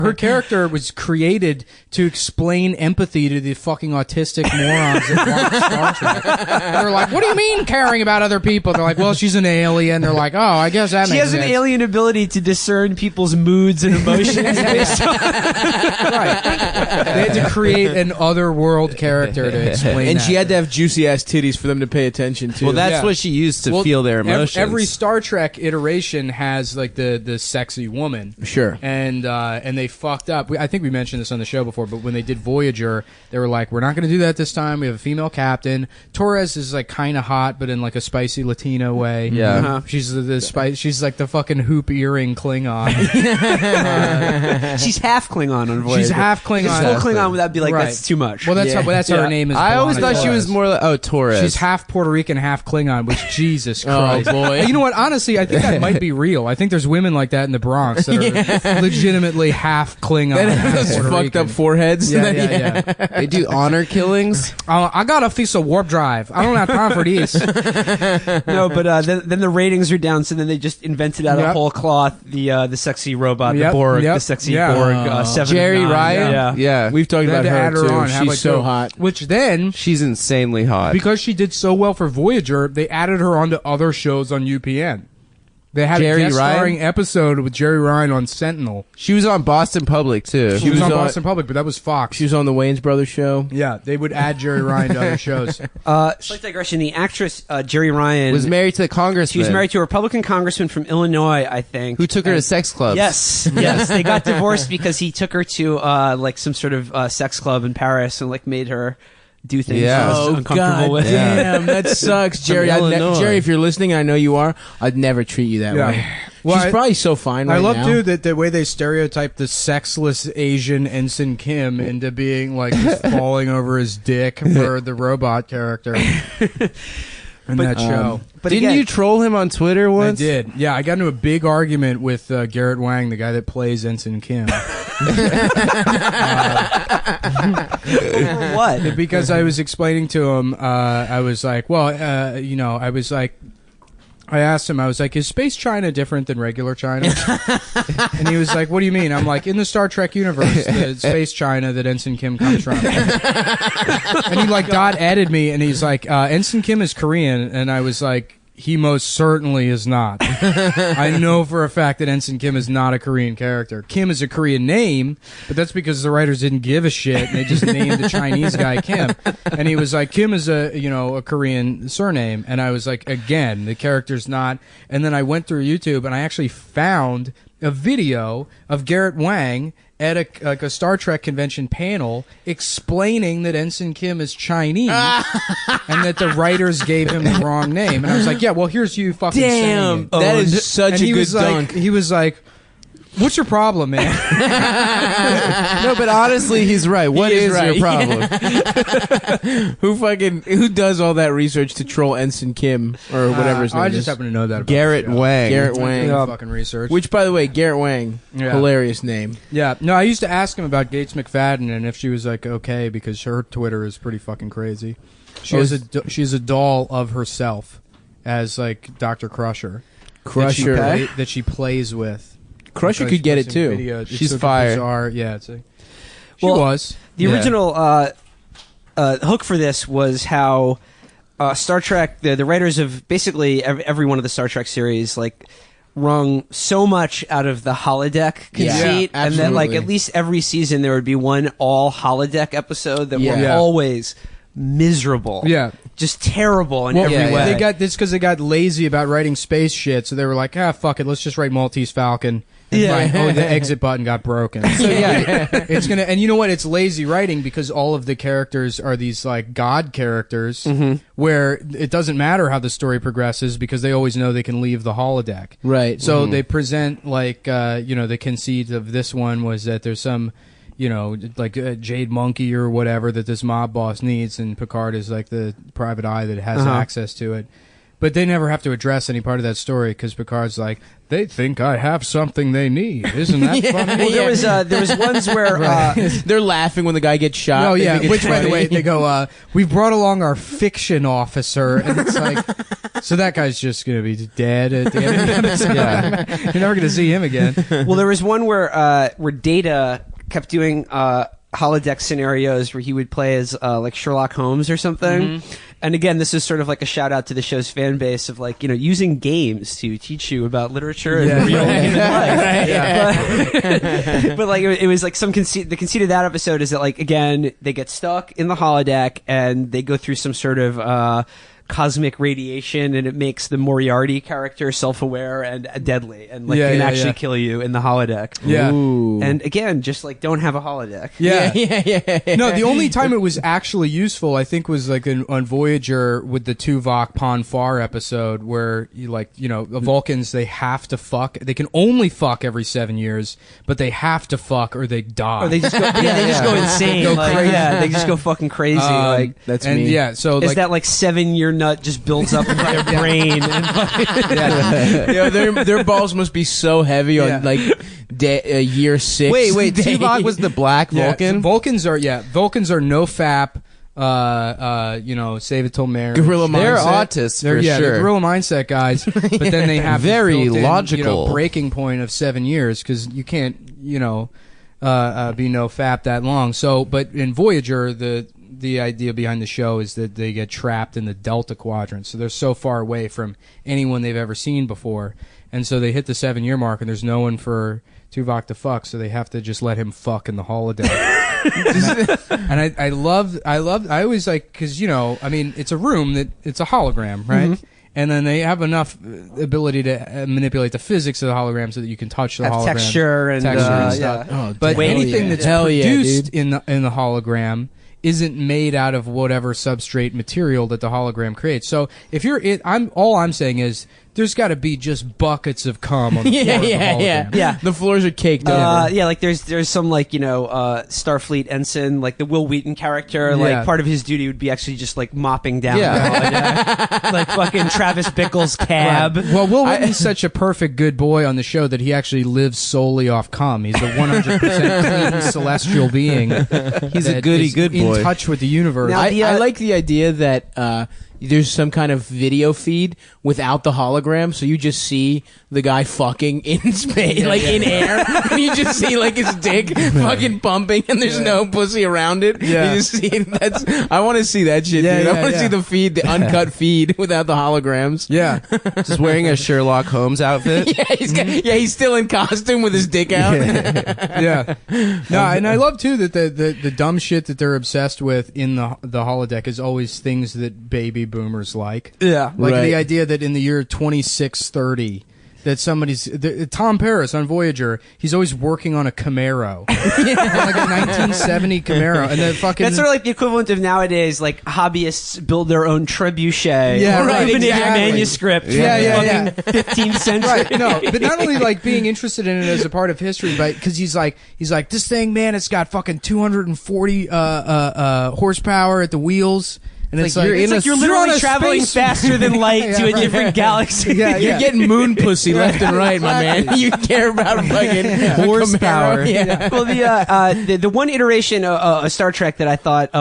Her character was created to explain empathy to the fucking autistic morons that watch Star Trek. They're like, what do you mean caring about other people? They're like, well, she's an alien. They're like, oh, I guess that She makes has sense. an alien ability to discern people's moods and emotions. based on- Right. They had to create an otherworld character to explain And that. she had to have juicy ass titties for them to pay attention to. Well, that's Yeah. what she used to Well, feel their emotions. Every Star Trek iteration has like the sexy woman. Sure. And they fucked up. I think we mentioned this on the show before, but when they did Voyager, they were like, we're not going to do that this time. We have a female captain. Torres is like kind of hot, but in like a spicy Latino way. Yeah. Uh-huh. She's she's like the fucking hoop earring Klingon. She's half Klingon on Voyager. She's half Klingon. Because full Klingon, that'd be like, Right. that's too much. Well, that's Yeah. that's how her name is. I always B'Elanna thought she was Torres. more like Torres. She's half Puerto Rican, half Klingon, which Jesus Oh, Christ. boy. You know what? Honestly, I think that might be real. I think there's women like that in the Bronx that are legitimately half Klingon. That half has Puerto fucked Rican. up foreheads. Yeah, yeah. They do honor killings. I got a piece of warp drive. I don't have time for these. No, but then the ratings are down, so then they just invented out of Yep. whole cloth the sexy robot, Yep, the Borg, yep, the sexy yeah. Borg, 7 Jerry of 9. Ryan. Yeah. Yeah. We've talked They had about to her add her too. on. have, She's like, so the- hot. Which then, She's insanely hot. because she did so well for Voyager, they added her onto other shows on UPN. They had Jerry a guest Ryan? starring episode with Jerry Ryan on Sentinel. She was on Boston Public too. She was on was on- Boston Public, but that was Fox. She was on the Wayans Brothers show. Yeah, they would add Jerry Ryan to other shows. Slight digression. The actress Jerry Ryan was married to the congressman. She was married to a Republican congressman from Illinois, I think. who took her to sex clubs. Yes, yes. They got divorced because he took her to like some sort of sex club in Paris and like made her do things Yeah. she was Oh uncomfortable God with. damn, that sucks, Jerry. Illinois. Jerry, if you're listening, I know you are. I'd never treat you that Yeah. way. Well, She's probably so fine right I love now. too that the way they stereotype the sexless Asian Ensign Kim into being like just falling over his dick for the robot character in that show. But Didn't again, you troll him on Twitter I once? did. Yeah, I got into a big argument with Garrett Wang, the guy that plays Ensign Kim, over what? because I was explaining to him. I was like, well, you know, I asked him, I was like, is Space China different than regular China? And he was like, what do you mean? I'm like, in the Star Trek universe, the Space China that Ensign Kim comes from. And he like added me, and he's like, Ensign Kim is Korean. And I was like, he most certainly is not. I know for a fact that Ensign Kim is not a Korean character. Kim is a Korean name, but that's because the writers didn't give a shit and they just named the Chinese guy Kim. And he was like, Kim is a Korean surname. And I was like, again, the character's not. And then I went through YouTube and I actually found a video of Garrett Wang at a Star Trek convention panel explaining that Ensign Kim is Chinese and that the writers gave him the wrong name. And I was like, yeah, well, here's you fucking saying Damn, it. that is such And a he good was dunk. like, he was like, what's your problem, man? No, but honestly, he's right. What is right. your problem? Who does all that research to troll Ensign Kim or whatever his name I is? just happen to know that about Garrett the show. Wang. Garrett I Wang. did Yeah. fucking research. Which, by the way, Garrett Wang, Yeah. hilarious name. Yeah, no, I used to ask him about Gates McFadden and if she was like okay because her Twitter is pretty fucking crazy. She's a doll of herself as like Dr. Crusher. Crusher. that she plays with. Crusher Because could get she's it posting too. video. It's She's so fire. bizarre. Yeah, she Well, was. The Yeah. original hook for this was how Star Trek, the writers of basically every one of the Star Trek series, like wrung so much out of the holodeck conceit, Yeah, and that like absolutely. at least every season there would be one all holodeck episode that were Yeah. always miserable, Yeah. just terrible in Well, every yeah, way. They got this because they got lazy about writing space shit, so they were like, fuck it, let's just write Maltese Falcon. And Yeah. write, oh, the exit button got broken. So yeah, it's gonna. And you know what? It's lazy writing because all of the characters are these like god characters, where it doesn't matter how the story progresses because they always know they can leave the holodeck. Right. So they present like the conceit of this one was that there's some like Jade Monkey or whatever that this mob boss needs, and Picard is like the private eye that has access to it. but they never have to address any part of that story because Picard's like, they think I have something they need. Isn't that funny? Well, there was ones where They're laughing when the guy gets shot. Oh They yeah, think it's which by the funny. way, they go, we've brought along our fiction officer, and it's like, so that guy's just gonna be dead at the end of the episode. You're never gonna see him again. well, there was one where Data kept doing holodeck scenarios where he would play as like Sherlock Holmes or something. And again, this is sort of like a shout out to the show's fan base of like, using games to teach you about literature and real human life. But like it was like some conceit. The conceit of that episode is that like again they get stuck in the holodeck and they go through some sort of cosmic radiation, and it makes the Moriarty character self-aware and deadly, and like can actually kill you in the holodeck. Yeah. Ooh. And again, just like don't have a holodeck. Yeah. yeah. No, the only time it was actually useful, I think, was like on Voyager with the Tuvok Pon farr episode, where the Vulcans, they have to fuck. They can only fuck every 7 years, but they have to fuck or they die. Or they just go, they just go insane. Go like, crazy. yeah, they just go fucking crazy. Like, That's and me. yeah, so is like, that like 7-year nut just builds up into their brain? And Their balls must be so heavy Yeah. on like year 6. Wait, Tuvok was the black Vulcan? So Vulcans are no fap. Save it till marriage. Gorilla They're mindset. autists They're, for they're sure. gorilla mindset guys, but then they have this Very built-in, logical. breaking point of 7 years because you can't, be no fap that long. So, but in Voyager, the idea behind the show is that they get trapped in the Delta Quadrant, so they're so far away from anyone they've ever seen before, and so they hit the 7-year mark, and there's no one for Tuvok to fuck, so they have to just let him fuck in the holodeck. And I always like, because it's a room that it's a hologram, right? And then they have enough ability to manipulate the physics of the hologram so that you can touch the have hologram, texture and stuff. yeah. Oh, But Hell anything yeah. that's Hell yeah, produced dude. in the hologram isn't made out of whatever substrate material that the hologram creates. So if all I'm saying is there's got to be just buckets of cum on the floor of the hologram. Yeah. The floors are caked over. Yeah, like there's some like Starfleet ensign, like the Will Wheaton character. Yeah. Like part of his duty would be actually just like mopping down, Yeah. the holodeck. Like fucking Travis Bickle's cab. Well, Will Wheaton's such a perfect good boy on the show that he actually lives solely off cum. He's a 100% clean celestial being. He's a that goody is good boy. in touch with the universe. Now, I like the idea that there's some kind of video feed without the hologram, so you just see the guy fucking in space, like in air, and you just see like his dick fucking pumping, and there's no pussy around it. Yeah. You just see I want to see that shit, Yeah, dude. yeah, I want to yeah. see the feed, the uncut feed without the holograms. Yeah. Just wearing a Sherlock Holmes outfit. Yeah, he's still in costume with his dick out. Yeah. No, and I love too that the dumb shit that they're obsessed with in the holodeck is always things that baby boomers like. Yeah. Like Right. the idea that in the year 2630 that Tom Paris on Voyager, he's always working on a Camaro. Like a 1970 Camaro. And then fucking That's sort of like the equivalent of nowadays, like hobbyists build their own trebuchet. Yeah, or right, even exactly. a manuscript. Yeah, from yeah, the fucking 15th century. Right, no, but not only like being interested in it as a part of history, but because he's like this thing, man, it's got fucking 240 horsepower at the wheels, and it's like, You're on literally a traveling space- faster than light to a different galaxy. Yeah, You're getting moon pussy left and right, my man. You care about fucking Horsepower. Camaro. Yeah. Well, the one iteration of Star Trek that I thought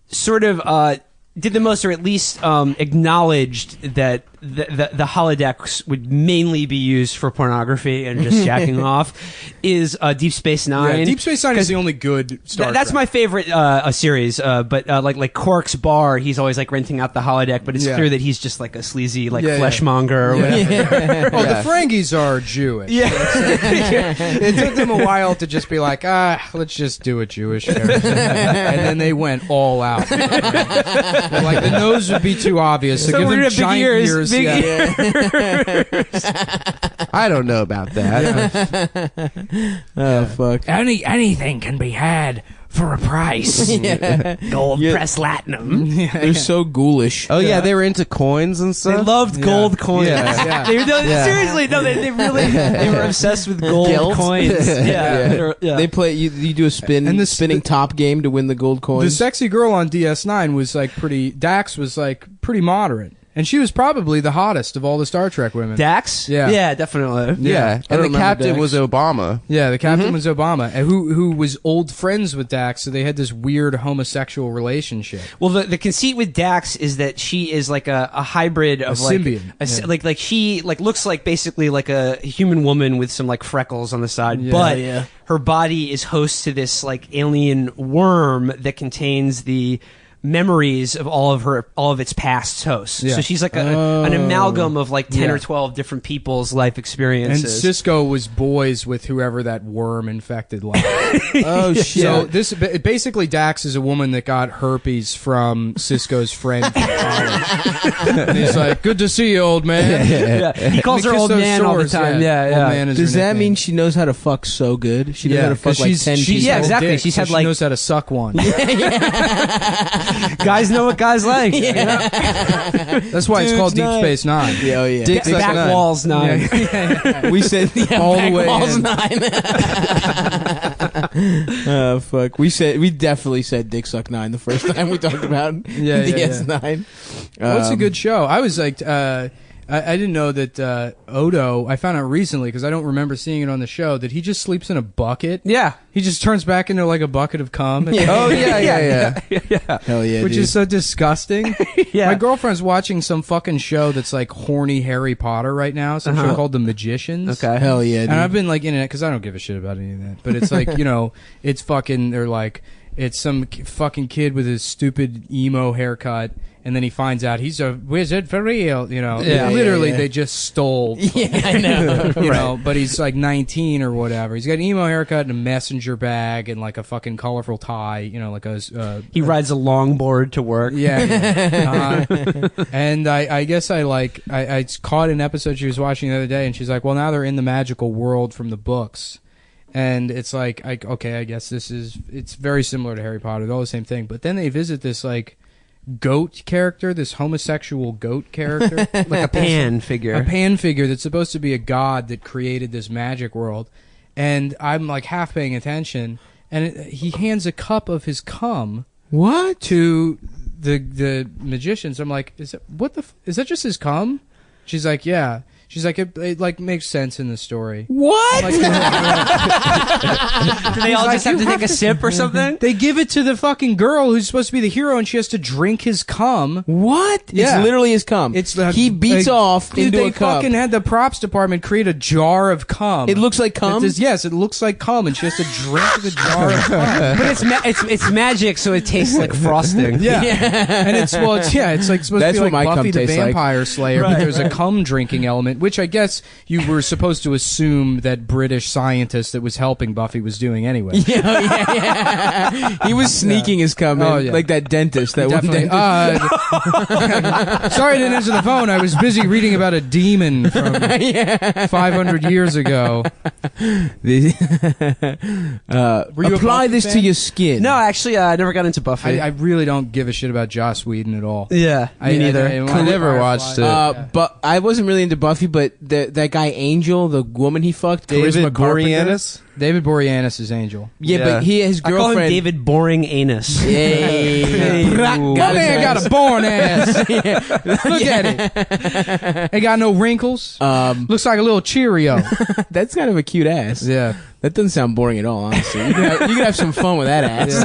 sort of did the most, or at least acknowledged that the holodecks would mainly be used for pornography and just jacking off, is Deep Space Nine. Yeah, Deep Space Nine is the only good Star That's Trek. my favorite series, but like Quark's bar, he's always like renting out the holodeck, but it's Yeah. clear that he's just like a sleazy like Yeah, yeah. fleshmonger or whatever. Oh, the Ferengis are Jewish. Yeah. It took them a while to just be like, let's just do a Jewish character. And then they went all out. Like, the nose would be too obvious. So, So give we're them gonna have big giant ears, ears. big yeah. I don't know about that. Oh fuck. Anything can be had for a price. Gold press latinum. They're so ghoulish. Oh yeah, they were into coins and They stuff. loved gold coins. Yeah. Yeah. Seriously, no, they really they were obsessed with gold Gilt? coins. Yeah. They play. You do a And the spinning top game to win the gold The coins. sexy girl on DS9 was like Dax was like pretty moderate. And she was probably the hottest of all the Star Trek women. Dax? Yeah. Yeah, definitely. Yeah, I and the remember captain Dax. was Obama. Yeah, the captain was Obama, and who was old friends with Dax, so they had this weird homosexual relationship. Well, the conceit with Dax is that she is like a hybrid of like symbiont. like she like looks like basically like a human woman with some like freckles on the side, Yeah. but Yeah. her body is host to this like alien worm that contains the memories of all of its past hosts. Yeah. So she's like an amalgam of like 10 or 12 different people's life And experiences. Cisco was boys with whoever that worm infected. Like. Oh shit! So basically Dax is a woman that got herpes from Cisco's friend from college. And he's like, "Good to see you, old man." yeah. He calls They her kiss old those man all the sores, time. Yeah, Old yeah. man is Does her that nickname. mean she knows how to fuck so good? She knows how to fuck 'cause like 10 she's people. Yeah, old exactly. dick, She's so had, she like- knows how to suck one. Guys know what guys like. That's why it's Dude's called Deep nice. Space Nine. Yeah, oh yeah. Dick's like Back nine. walls 9. We said All the way walls in. 9. Oh fuck! We definitely said Dick Suck 9 the first time we talked about Yeah, yeah, DS9. Well, it's a good show. I was like, I didn't know that Odo. I found out recently because I don't remember seeing it on the show that he just sleeps in a bucket. Yeah. He just turns back into like a bucket of cum. Oh yeah, yeah. Hell yeah, Which dude. is so disgusting. Yeah. My girlfriend's watching some fucking show that's like horny Harry Potter right now. Some show called The Magicians. Okay. Hell yeah, dude. And I've been like in it because I don't give a shit about any of that. But it's like, it's fucking. They're like, it's some fucking kid with his stupid emo haircut. And then he finds out he's a wizard for real, Yeah, literally, yeah. they just stole, Yeah, I know. but he's like 19 or whatever. He's got an emo haircut and a messenger bag and like a fucking colorful tie, like a. He rides a longboard to work. Yeah. And I guess I caught an episode she was watching the other day, and she's like, well, now they're in the magical world from the books. And it's like, okay, I guess it's very similar to Harry Potter. They're all the same thing. But then they visit this like goat character, this homosexual goat character. Like a pan figure. A pan figure that's supposed to be a god that created this magic world. And I'm like half paying attention, and he hands a cup of his cum What? to the magicians. I'm like, is that just his cum? She's like, yeah. She's like, it like makes sense in the story. What? Like, Do they all like, just have you to take a sip or something? they give it to the fucking girl who's supposed to be the hero, and she has to drink his cum. What? Yeah. It's literally his cum. It's he beats off dude, into they a cup. fucking had the props department create a jar of cum. It looks like cum? Yes, it looks like cum, and she has to drink the jar of cum. But it's magic, so it tastes like frosting. Yeah. And it's like supposed That's to be what my like Buffy cum the tastes like. Vampire Slayer, but there's a cum drinking element, which I guess you were supposed to assume that British scientist that was helping Buffy was doing anyway. yeah. He was sneaking his cum in, Oh, yeah. like that dentist. That one Definitely. dentist. Sorry I didn't answer the phone. I was busy reading about a demon from 500 years ago. Were you a Apply Buffy this to fan? your skin. No, actually, I never got into Buffy. I really don't give a shit about Joss Whedon at all. yeah, me neither. I never watched it. But I wasn't really into Buffy, but that guy Angel, the woman he fucked, David Charisma Carpenter. Boreanaz? David Boreanaz is Angel. Yeah, Yeah. but his I call him girlfriend. David Boring Anus. Hey. My man got a born ass. Look at it. Ain't got no wrinkles. Looks like a little Cheerio. That's kind of a cute ass. Yeah. That doesn't sound boring at all, honestly. You could have some fun with that ass.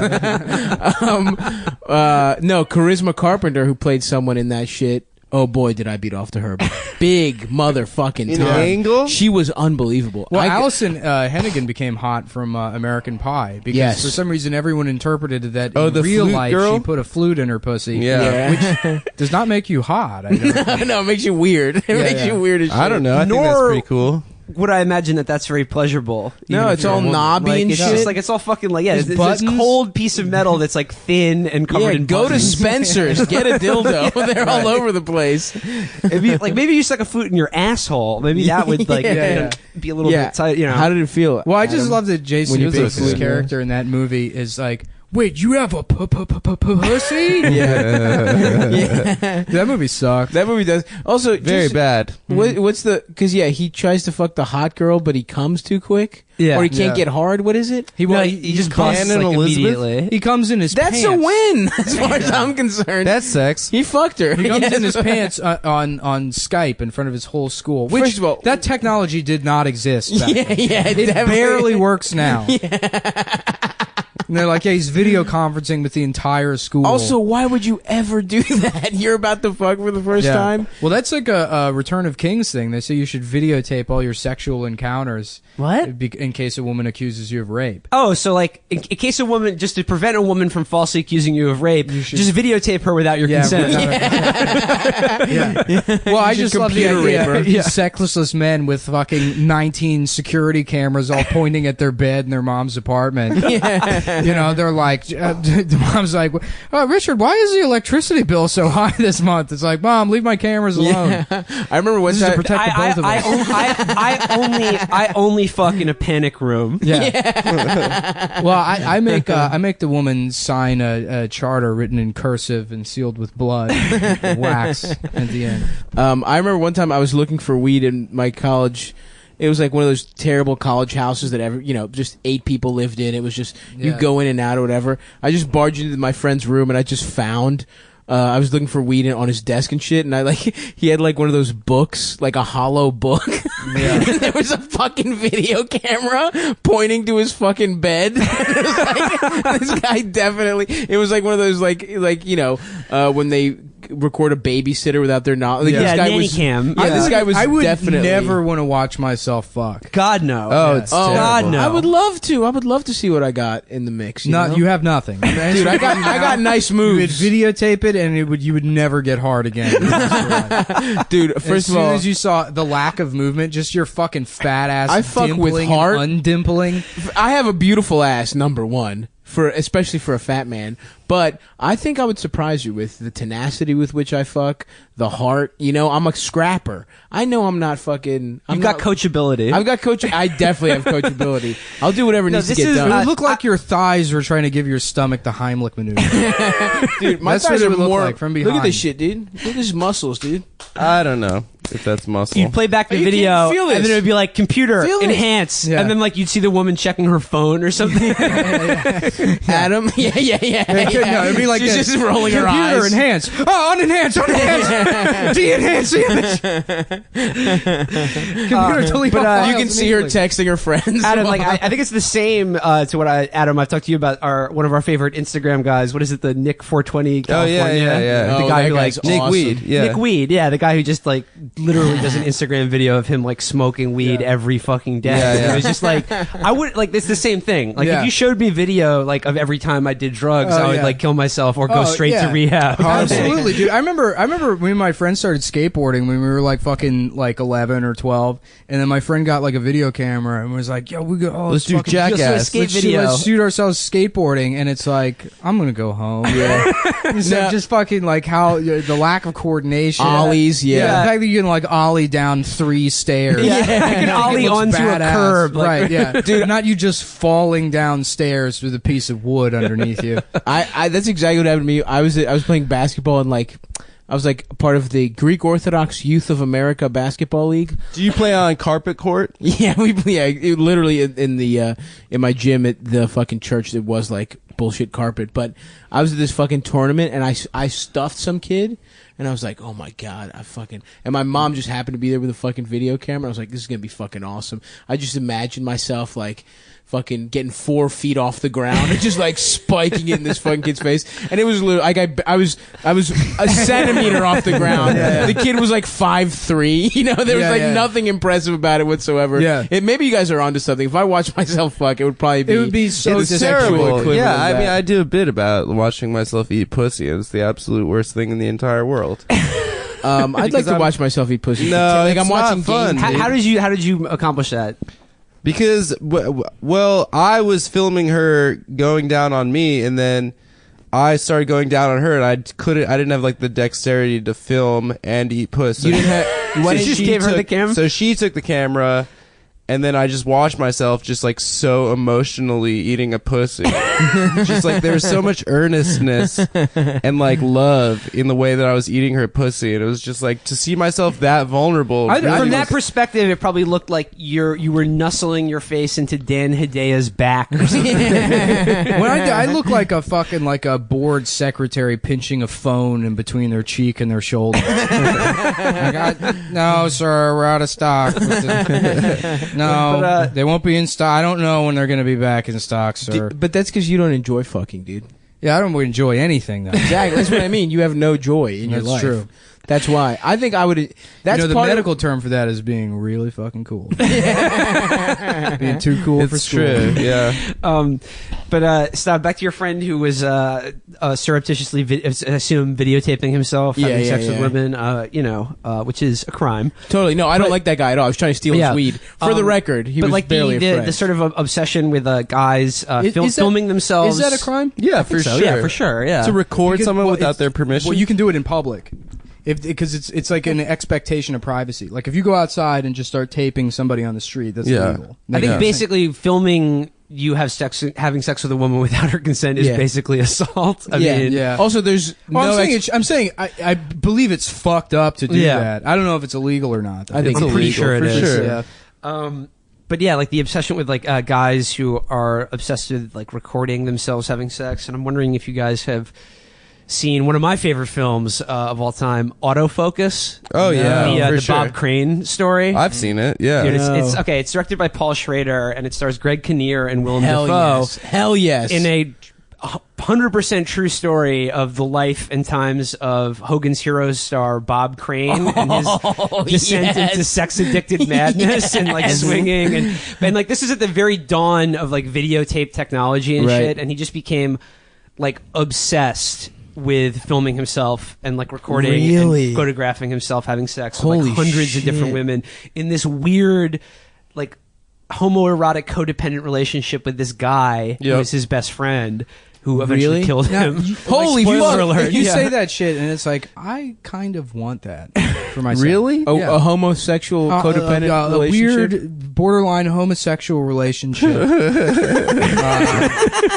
No, Charisma Carpenter, who played someone in that shit. Oh boy, did I beat off to her. Big motherfucking In time. Angle? She was unbelievable. Well, I- Allison Hennigan became hot from American Pie because Yes. for some reason everyone interpreted that Oh, in the real flute life girl? she put a flute in her pussy. Yeah. Which does not make you hot. I don't no, it makes you weird. It makes yeah. you weird as shit. I don't know. I think that's Nor- pretty cool. Would I imagine that that's very pleasurable? No, even it's if you're all a woman? knobby Like, and it's shit. just like it's all fucking like There's it's this buttons. cold piece of metal that's like thin and covered Yeah, in go to buttons. Spencer's, get a dildo. They're all over the place. Maybe you stuck a flute in your asshole. Maybe that would like Yeah. be a little bit tight. How did it feel? How I just Adam? love that Jason When you Sudeikis' put a flute in character in that movie is like wait, you have a pussy? Yeah. That movie sucked. That movie does. Also, Very just- bad. What's the? Because he tries to fuck the hot girl, but he comes too quick. Yeah. Or he can't Yeah. get hard. What is it? He No, well, he just comes, busts Ann like and Elizabeth? immediately. he comes in his That's pants. a win, as far as I'm concerned. That's sex. He fucked her. He comes Yes. in his pants on Skype in front of his whole school. Which First of all- that technology did not exist. Back Yeah, then. yeah. It definitely- barely works now. And they're like, yeah, he's video conferencing with the entire school. Also, why would you ever do that? You're about to fuck for the first Yeah. time. Well, that's like a Return of Kings thing. They say you should videotape all your sexual encounters. What? In case a woman accuses you of rape. Oh, so like in case a woman, just to prevent a woman from falsely accusing you of rape, should- just videotape her without your consent. Yeah. Well, I just love the computer idea. rape her. These sexless men with fucking 19 security cameras all pointing at their bed in their mom's apartment. You know, they're like, the mom's like, oh, Richard, why is the electricity bill so high this month? It's like, Mom, leave my cameras alone. I remember one This is to time. protect the both of us. I only fuck in a panic room. Yeah. Well, I make the woman sign a charter written in cursive and sealed with blood, wax at the end. I remember one time I was looking for weed in my college. It was like one of those terrible college houses that just 8 people lived in. It was just you Yeah. go in and out or whatever. I just barged into my friend's room and I just found. I was looking for weed on his desk and shit, and he had like one of those books, like a hollow book. Yeah. And there was a fucking video camera pointing to his fucking bed. It was like, this guy definitely. It was like one of those when they record a babysitter without their knowledge. Like, Yeah, this guy nanny was, cam. Yeah, this guy was I would definitely never want to watch myself fuck. God no. Oh, it's Oh, terrible. God, no. I would love to. I would love to see what I got in the mix. You know? You have nothing, Dude, I got nice You would moves. videotape it, and you would never get hard again. Dude, As first of soon all, as you saw the lack of movement, just your fucking fat ass. I fuck with dimpling heart. and undimpling. I have a beautiful ass, number one, especially for a fat man. But I think I would surprise you with the tenacity with which I fuck, the heart. You know, I'm a scrapper. I know I'm not fucking. You've got coachability. I've got coach. I definitely have coachability. I'll do whatever needs to this get is- It done. would look like your thighs were trying to give your stomach the Heimlich maneuver. Dude, my That's thighs what it are would look more. like from Look at behind. this shit, dude. Look at this muscles, dude. I don't know if that's muscle. You'd play back the You can't video, feel and this. then it would be like computer Feel this. enhance, Yeah. and then like you'd see the woman checking her phone or something. Adam, yeah. No, it'd be like She's this. just rolling her Computer eyes. enhance. Oh, unenhance, unenhance. De-enhance the image. Computer delete all You files can see her immediately. texting her friends. Adam, like I think it's the same to what Adam. I've talked to you about one of our favorite Instagram guys. What is it? The Nick 420 Oh, California. yeah. The Oh, guy that who like guy's Nick awesome. Weed. Yeah. Nick Weed, yeah, the guy who just like literally does an Instagram video of him like smoking weed every fucking day. Yeah, yeah. It was just like I would like it's the same thing. Like Yeah. if you showed me video like of every time I did drugs, I would yeah. like kill myself or go Oh, straight yeah. to rehab. Absolutely, dude. I remember when my friends started skateboarding when we were like fucking like 11 or 12, and then my friend got like a video camera and was like, "Yo, we go. Oh, Let's do fucking- Jackass. Let's skate Let's video. let's shoot ourselves skateboarding," and it's like, I'm gonna go home. Yeah, just fucking like how the lack of coordination, Ollies, yeah. The fact that you can like ollie down 3 stairs, Yeah. I You can think it ollie looks onto a badass. curb, like- right? Yeah, dude, not you just falling downstairs with a piece of wood underneath you. I that's exactly what happened to me. I was playing basketball and like I was like part of the Greek Orthodox Youth of America basketball league. Do you play on carpet court? Yeah, it literally in the in my gym at the fucking church it was like bullshit carpet. But I was at this fucking tournament and I stuffed some kid and I was like, oh my god, and my mom just happened to be there with a fucking video camera. I was like, this is gonna be fucking awesome. I just imagined myself like fucking getting 4 feet off the ground and just like spiking it in this fucking kid's face. And it was literally like I was a centimeter off the ground. The kid was like 5'3". You know, there was Yeah, like yeah. nothing impressive about it whatsoever. Yeah. Maybe you guys are onto something. If I watched myself fuck, it would probably be. It would be so it's sexually terrible. equivalent Yeah, of I that. mean, I do a bit about watching myself eat pussy, and it's the absolute worst thing in the entire world. I'd like Because to I'm- watch myself eat pussy. No, like it's I'm watching not fun. games. How did you accomplish that? Because, well, I was filming her going down on me, and then I started going down on her, and I didn't have like the dexterity to film and eat puss. You didn't have. Why didn't you just give her the camera? So she took the camera, and then I just watched myself just like so emotionally eating a pussy. Just like there was so much earnestness and like love in the way that I was eating her pussy, and it was just like to see myself that vulnerable. I- really From was- that perspective, it probably looked like you were nuzzling your face into Dan Hidea's back. Or something. When I look like a fucking like a board secretary pinching a phone in between their cheek and their shoulder. No, sir, we're out of stock. No, But, they won't be in stock. I don't know when they're going to be back in stock, sir. But that's because you don't enjoy fucking, dude. Yeah, I don't enjoy anything though. Exactly. That's what I mean. You have no joy in your That's life. true. That's why. I think I would. That's the part medical term for that is being really fucking cool. Being too cool for It's school. true. Yeah. But stop back to your friend who was surreptitiously, assume, videotaping himself Yeah, having yeah, sex yeah. with women. Which is a crime. Totally. No, I don't like that guy at all. I was trying to steal Yeah. his weed. For the record, he but was like barely a the friend. sort of obsession with guys Is that- filming themselves. Is that a crime? Yeah, I think for so. sure. Yeah, for sure. Yeah. To record Because- someone well, without it's- their permission. Well, you can do it in public. Because it's like an expectation of privacy. Like if you go outside and just start taping somebody on the street, that's Yeah. illegal. I think Yeah. basically filming you having sex with a woman without her consent is Yeah. basically assault. I mean, yeah. Also, there's Well, no. I'm saying I believe it's fucked up to do Yeah. that. I don't know if it's illegal or not. I think I'm it's pretty illegal, sure it for is. sure. Yeah. But yeah, like the obsession with like guys who are obsessed with like recording themselves having sex, and I'm wondering if you guys have seen one of my favorite films of all time, Autofocus. Oh yeah, for the sure. Bob Crane story. I've seen it. Yeah. Dude, No. it's okay. It's directed by Paul Schrader, and it stars Greg Kinnear and Willem Hell Dafoe yes. Hell yes. in a 100% true story of the life and times of Hogan's Heroes star Bob Crane and his descent yes. into sex addicted madness and like swinging and like this is at the very dawn of like videotape technology and Right. shit, and he just became like obsessed with filming himself and like recording Really? and photographing himself having sex with Holy like hundreds of different shit. women in this weird like homoerotic codependent relationship with this guy who Yep. is his best friend who eventually Really? killed Now, him. Holy Spoiler fuck. alert. You Yeah. say that shit, and it's like I kind of want that for myself. Really? Yeah. a homosexual codependent a relationship. weird borderline homosexual relationship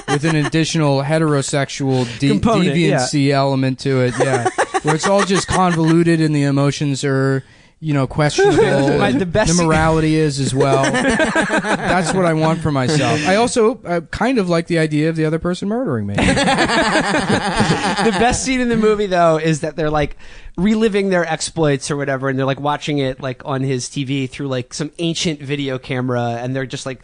with an additional heterosexual Component, deviancy element to it. Yeah, where it's all just convoluted and the emotions are. Questionable. The best- the morality is as well. That's what I want for myself. I also kind of like the idea of the other person murdering me. The best scene in the movie though is that they're like reliving their exploits or whatever, and they're like watching it like on his TV through like some ancient video camera, and they're just like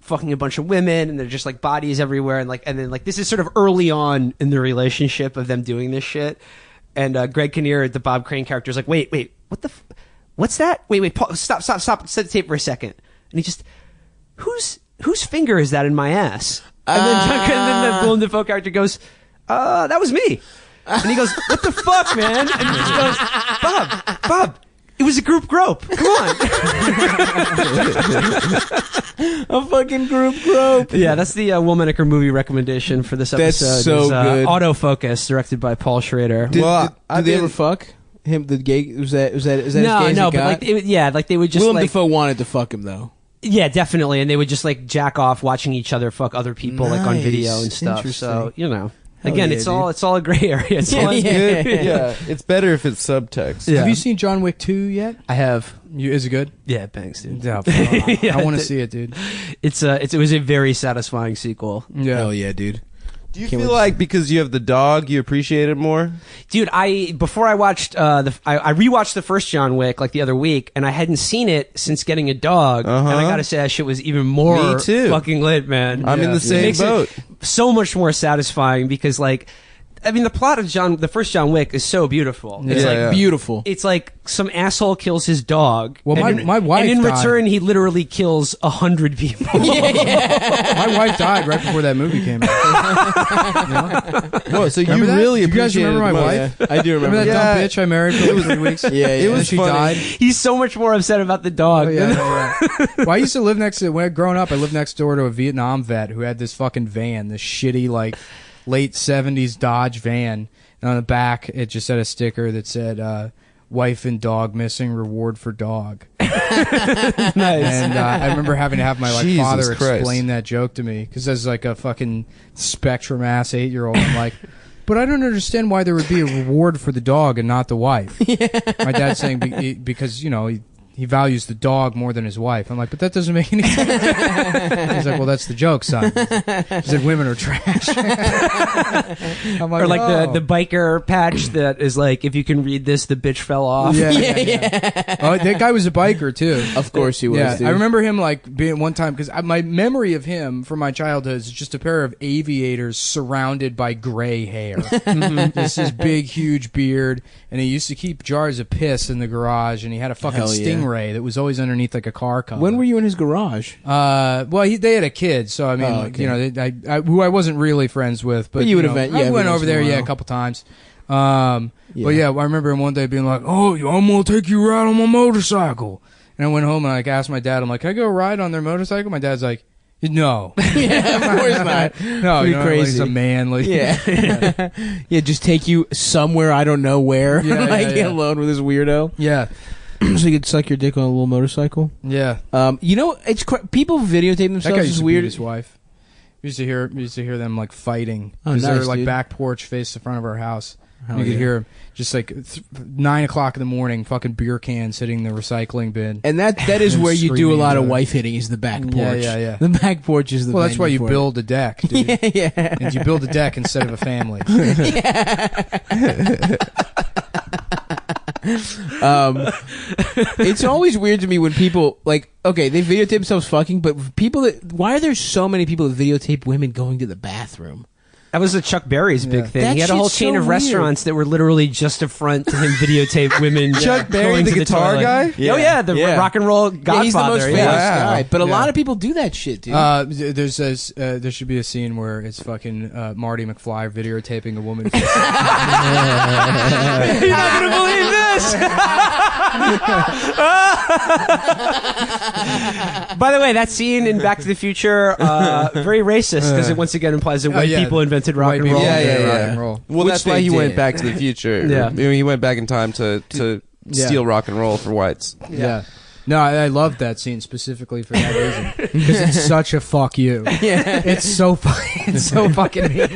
fucking a bunch of women, and they're just like bodies everywhere, and then this is sort of early on in the relationship of them doing this shit. And Greg Kinnear, the Bob Crane character, is like, wait, what's that? Wait, Paul, stop, set the tape for a second. And he just, whose finger is that in my ass? And then the Willem Dafoe character goes, that was me. And he goes, what the fuck, man? And he just goes, Bob, it was a group grope. Come on. A fucking group grope. Yeah, that's the Will Menaker movie recommendation for this That's episode. so is, good. Autofocus, directed by Paul Schrader. Well, Did they ever fuck him? The gay was that as gay as it no, got? but like they would just Willem like Dafoe wanted to fuck him though. yeah, definitely, and they would just like jack off watching each other fuck other people like on Nice. video and stuff. Interesting. So Hell again, yeah, it's all a gray area. It's all Yeah. Yeah, it's better if it's subtext. Yeah. Have you seen John Wick 2 yet? I have. Is it good? Yeah, thanks, dude. Yeah, Yeah, I want to see it, dude. It was a very satisfying sequel. Yeah. Hell yeah, dude. Do you Can't feel wait. like because you have the dog, you appreciate it more? Dude, before I watched I rewatched the first John Wick like the other week, and I hadn't seen it since getting a dog, and I gotta say that shit was even more Me too. fucking lit, man. I'm in the It same makes boat. it so much more satisfying because like, I mean, the plot of the first John Wick is so beautiful. It's Yeah, like yeah. Beautiful. it's like some asshole kills his dog. Well, and my wife and in died. return, he literally kills 100 people. My wife died right before that movie came out. Whoa, so Remember you that? really Do you guys appreciate remember it my most. wife? I do Remember remember that that. dumb Yeah. bitch I married for like 3 weeks? Yeah, yeah. It was she funny. died. He's so much more upset about the dog. Oh, yeah. Well, I used to live next to, when I growing up, I lived next door to a Vietnam vet who had this fucking van, this shitty, like, late 70s Dodge van. And on the back, it just had a sticker that said, wife and dog missing, reward for dog. Nice. And I remember having to have my like Jesus father Christ. explain that joke to me because as like a fucking spectrum ass 8-year-old, I'm like, but I don't understand why there would be a reward for the dog and not the wife. My dad's saying because he values the dog more than his wife. I'm like, but that doesn't make any sense. He's like, well, that's the joke, son. He said women are trash. I'm like, Or like oh. the biker patch that is like, if you can read this, the bitch fell off. Yeah. Oh, that guy was a biker too. Of course he was. Yeah, dude. I remember him like being one time because my memory of him from my childhood is just a pair of aviators surrounded by gray hair. Just his big, huge beard, and he used to keep jars of piss in the garage, and he had a fucking Hell yeah. Stingray that was always underneath like a car cover. When were you in his garage? Well, they had a kid, so I mean, Oh, like, okay. who I wasn't really friends with, but you would know, have I went every over once in a there, while. a couple times. Yeah. But yeah, I remember him one day being like, "Oh, I'm gonna take you ride on my motorcycle," and I went home and like asked my dad, I'm like, "Can I go ride on their motorcycle?" My dad's like, "No, Yeah, of course not. no, Pretty like, crazy. he's a man." Like, Yeah. Yeah, just take you somewhere I don't know where. Yeah, like yeah. alone with this weirdo. yeah, So you could suck your dick on a little motorcycle. yeah. It's people videotape That guy themselves used is to beat weird. his wife. We used to hear them like fighting Oh, because nice, they're like dude. back porch face the front of our house. Hell You could yeah. hear him just like 9 o'clock in the morning, fucking beer can sitting in the recycling bin. And that is And where you do a screaming lot of about it. wife hitting is the back porch. Yeah. The back porch is the Well, that's why venue you for it. build a deck, dude. Yeah. And you build a deck instead of a family. It's always weird to me when people like they videotape themselves fucking, but why are there so many people that videotape women going to the bathroom? That was a Chuck Berry's big Yeah. thing. That He had a whole shit's chain so of weird. restaurants that were literally just a front to him videotape women. Chuck Berry, going the to guitar toilet. guy? Oh yeah, the Yeah. rock and roll godfather. Yeah, he's the most famous yeah. guy. But a Yeah. lot of people do that shit, dude. There's this, there should be a scene where it's fucking Marty McFly videotaping a woman. You're not gonna believe this. By the way, that scene in Back to the Future, very racist because it once again implies that white yeah. people invented rock White and people roll. Yeah, invented yeah, rock yeah. and roll. Well, Which that's why they he went did. back to the future. Yeah. I mean, he went back in time to steal rock and roll for whites. Yeah. No, I love that scene specifically for that reason because it's such a fuck you. yeah. It's so fucking mean.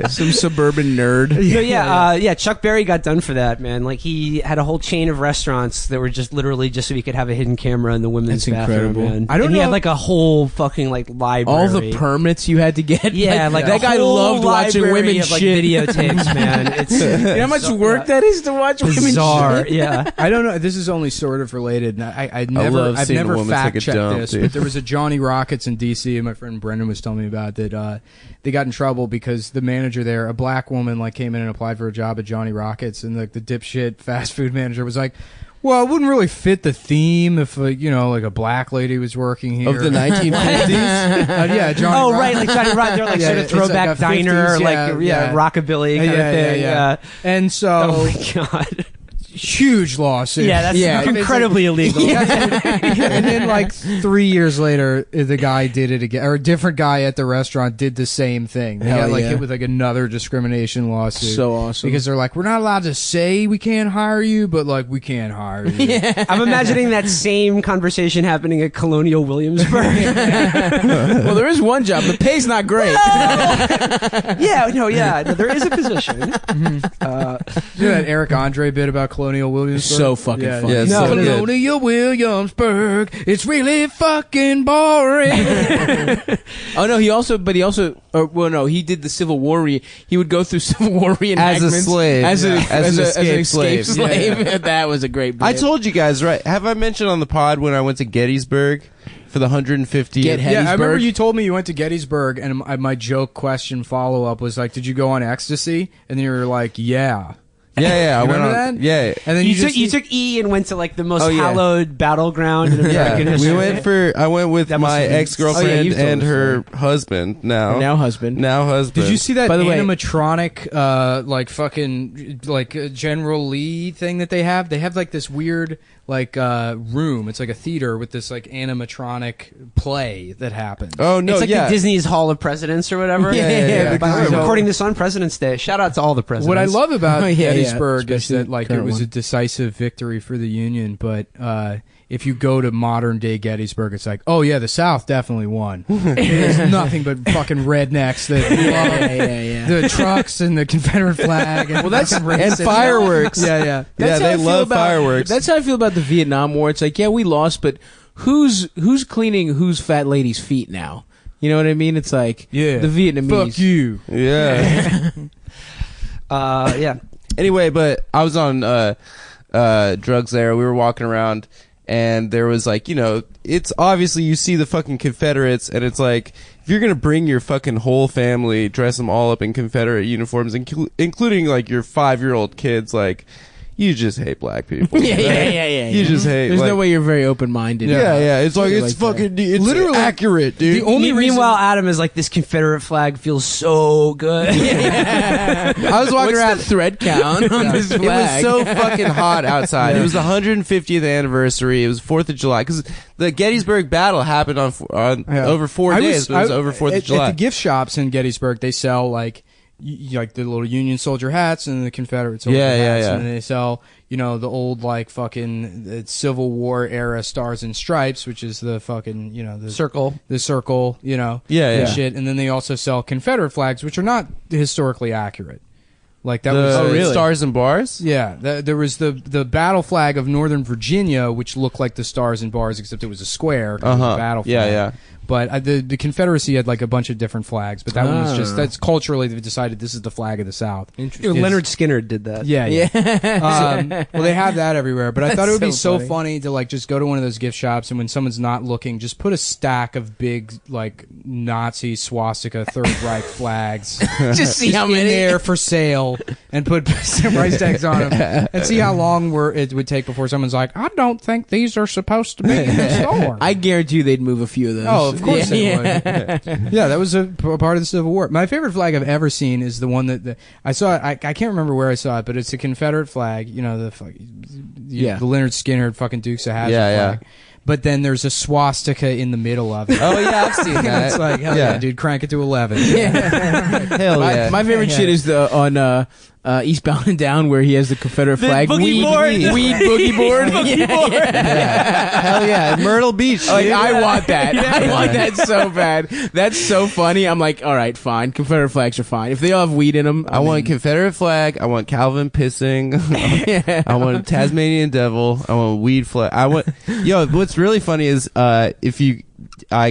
Some suburban nerd. Yeah, Chuck Berry got done for that, man. Like he had a whole chain of restaurants that were just literally just so he could have a hidden camera in the women's That's bathroom. incredible. Man. I don't And he know- had like a whole fucking like library. All the permits you had to get. yeah, like that a guy whole loved watching library women of, like, shit. videotapes, man. It's You know how much work that is to watch women bizarre. shit? Yeah. I don't know. This is only sort of related. And I've love I've seeing a never woman take a fact checked dump, this, dude. but there was a Johnny Rockets in DC, and my friend Brendan was telling me about that. They got in trouble because the manager there, a black woman, like came in and applied for a job at Johnny Rockets, and like the dipshit fast food manager was like, "Well, it wouldn't really fit the theme if like a black lady was working here Of the 1950s? yeah, Johnny. Oh, Rock- right, like Johnny Rock, they're like Yeah, sort of it's like throwback a 50s, diner, like rockabilly kind of thing. yeah. And so, Oh my god. huge lawsuit. Yeah, that's Yeah. incredibly illegal. And then like 3 years later, the guy did it again, or a different guy at the restaurant did the same thing. They Hell got like yeah. hit with like another discrimination lawsuit. So awesome. Because they're like, we're not allowed to say we can't hire you, but like we can hire you. I'm imagining that same conversation happening at Colonial Williamsburg. Well, there is one job. The pay's not great. No, there is a position. You know that Eric Andre bit about Colonial Williamsburg? So fucking funny. Yeah, it's No, so good. Colonial Williamsburg, it's really fucking boring. Oh no, he also he did the Civil War. He would go through Civil War reenactments As a slave. as Yeah. an As an escaped slave. slave. That was a great. Bit. I told you guys, right? Have I mentioned on the pod when I went to Gettysburg for the 150th? Get Yeah, I remember Gettysburg. you told me you went to Gettysburg, and my joke question follow up was like, "Did you go on ecstasy?" And then you were like, "Yeah." Yeah, I You went remember on. that? Yeah, And then You took E and went to like the most Oh, yeah. hallowed battleground in American yeah. history. I went with That must my have been- ex-girlfriend Oh, yeah, you've told and us her husband now husband. Now husband. Did you see that By the way- animatronic, like fucking, like General Lee thing that they have? They have like this weird, room. It's like a theater with this like animatronic play that happens. Oh no, It's like yeah. the Disney's Hall of Presidents or whatever. Yeah. By the way, So- we're recording this on President's Day. Shout out to all the presidents. What I love about Oh, yeah, Gettysburg is especially that like the it current was one. a decisive victory for the Union, but if you go to modern day Gettysburg, it's like, oh yeah, the South definitely won. There's nothing but fucking rednecks that love the trucks and the Confederate flag and, and fireworks. Yeah, Yeah, That's how they I feel love about- fireworks. That's how I feel about the Vietnam War. It's like, yeah, we lost, but who's cleaning whose fat lady's feet now? You know what I mean? It's like Yeah. the Vietnamese. Fuck you. Yeah. yeah. Anyway, but I was on drugs there. We were walking around, and there was like, it's obviously you see the fucking Confederates, and it's like, if you're gonna bring your fucking whole family, dress them all up in Confederate uniforms, including like your 5-year-old kids, like, you just hate black people. Yeah. You just hate. There's like, no way you're very open-minded. Yeah. It's like Shit it's like fucking. It's Literally, accurate, dude. the only reason- Meanwhile, Adam is like, this Confederate flag feels so good. I was walking What's around. the thread count on this It was flag? so fucking hot outside. It was the 150th anniversary. It was 4th of July because the Gettysburg Battle happened on Yeah. over 4 days. It was over 4th of July. At the gift shops in Gettysburg, they sell like like the little Union soldier hats and the Confederate soldier hats, and they sell the old like fucking Civil War era Stars and Stripes, which is the fucking the Circle. the circle, Yeah. and shit, and then they also sell Confederate flags, which are not historically accurate. Like that was the Stars and Bars. yeah, there was the battle flag of Northern Virginia, which looked like the Stars and Bars, except it was a square. 'Cause it was a battle flag. Yeah. But the Confederacy had like a bunch of different flags, but that one was just that's culturally they've decided this is the flag of the South. Interesting. Leonard Skinner did that. Yeah. Well, they have that everywhere, but I thought it would be That's so so funny to like just go to one of those gift shops and when someone's not looking, just put a stack of big like Nazi swastika Third Reich flags Just see how in many. there for sale and put some price tags on them and see how long it would take before someone's like, I don't think these are supposed to be in the store. I guarantee you they'd move a few of those. Oh, of course they would. Yeah, that was a part of the Civil War. My favorite flag I've ever seen is the one that I saw. I can't remember where I saw it, but it's a Confederate flag. The Leonard Skinner fucking Dukes of Hazzard flag. But then there's a swastika in the middle of it. Oh yeah, I've seen that. It's like, hell yeah, dude, crank it to 11. Hell yeah. My favorite shit is the on Eastbound and Down where he has the Confederate flag. boogie board. Weed boogie board. Hell yeah, Myrtle Beach. Like, dude. I want that. I want that so bad. That's so funny. I'm like, all right, fine. Confederate flags are fine. If they all have weed in them, I want Confederate flag. I want Calvin pissing. I want a Tasmanian devil. I want weed flag. What's really funny is I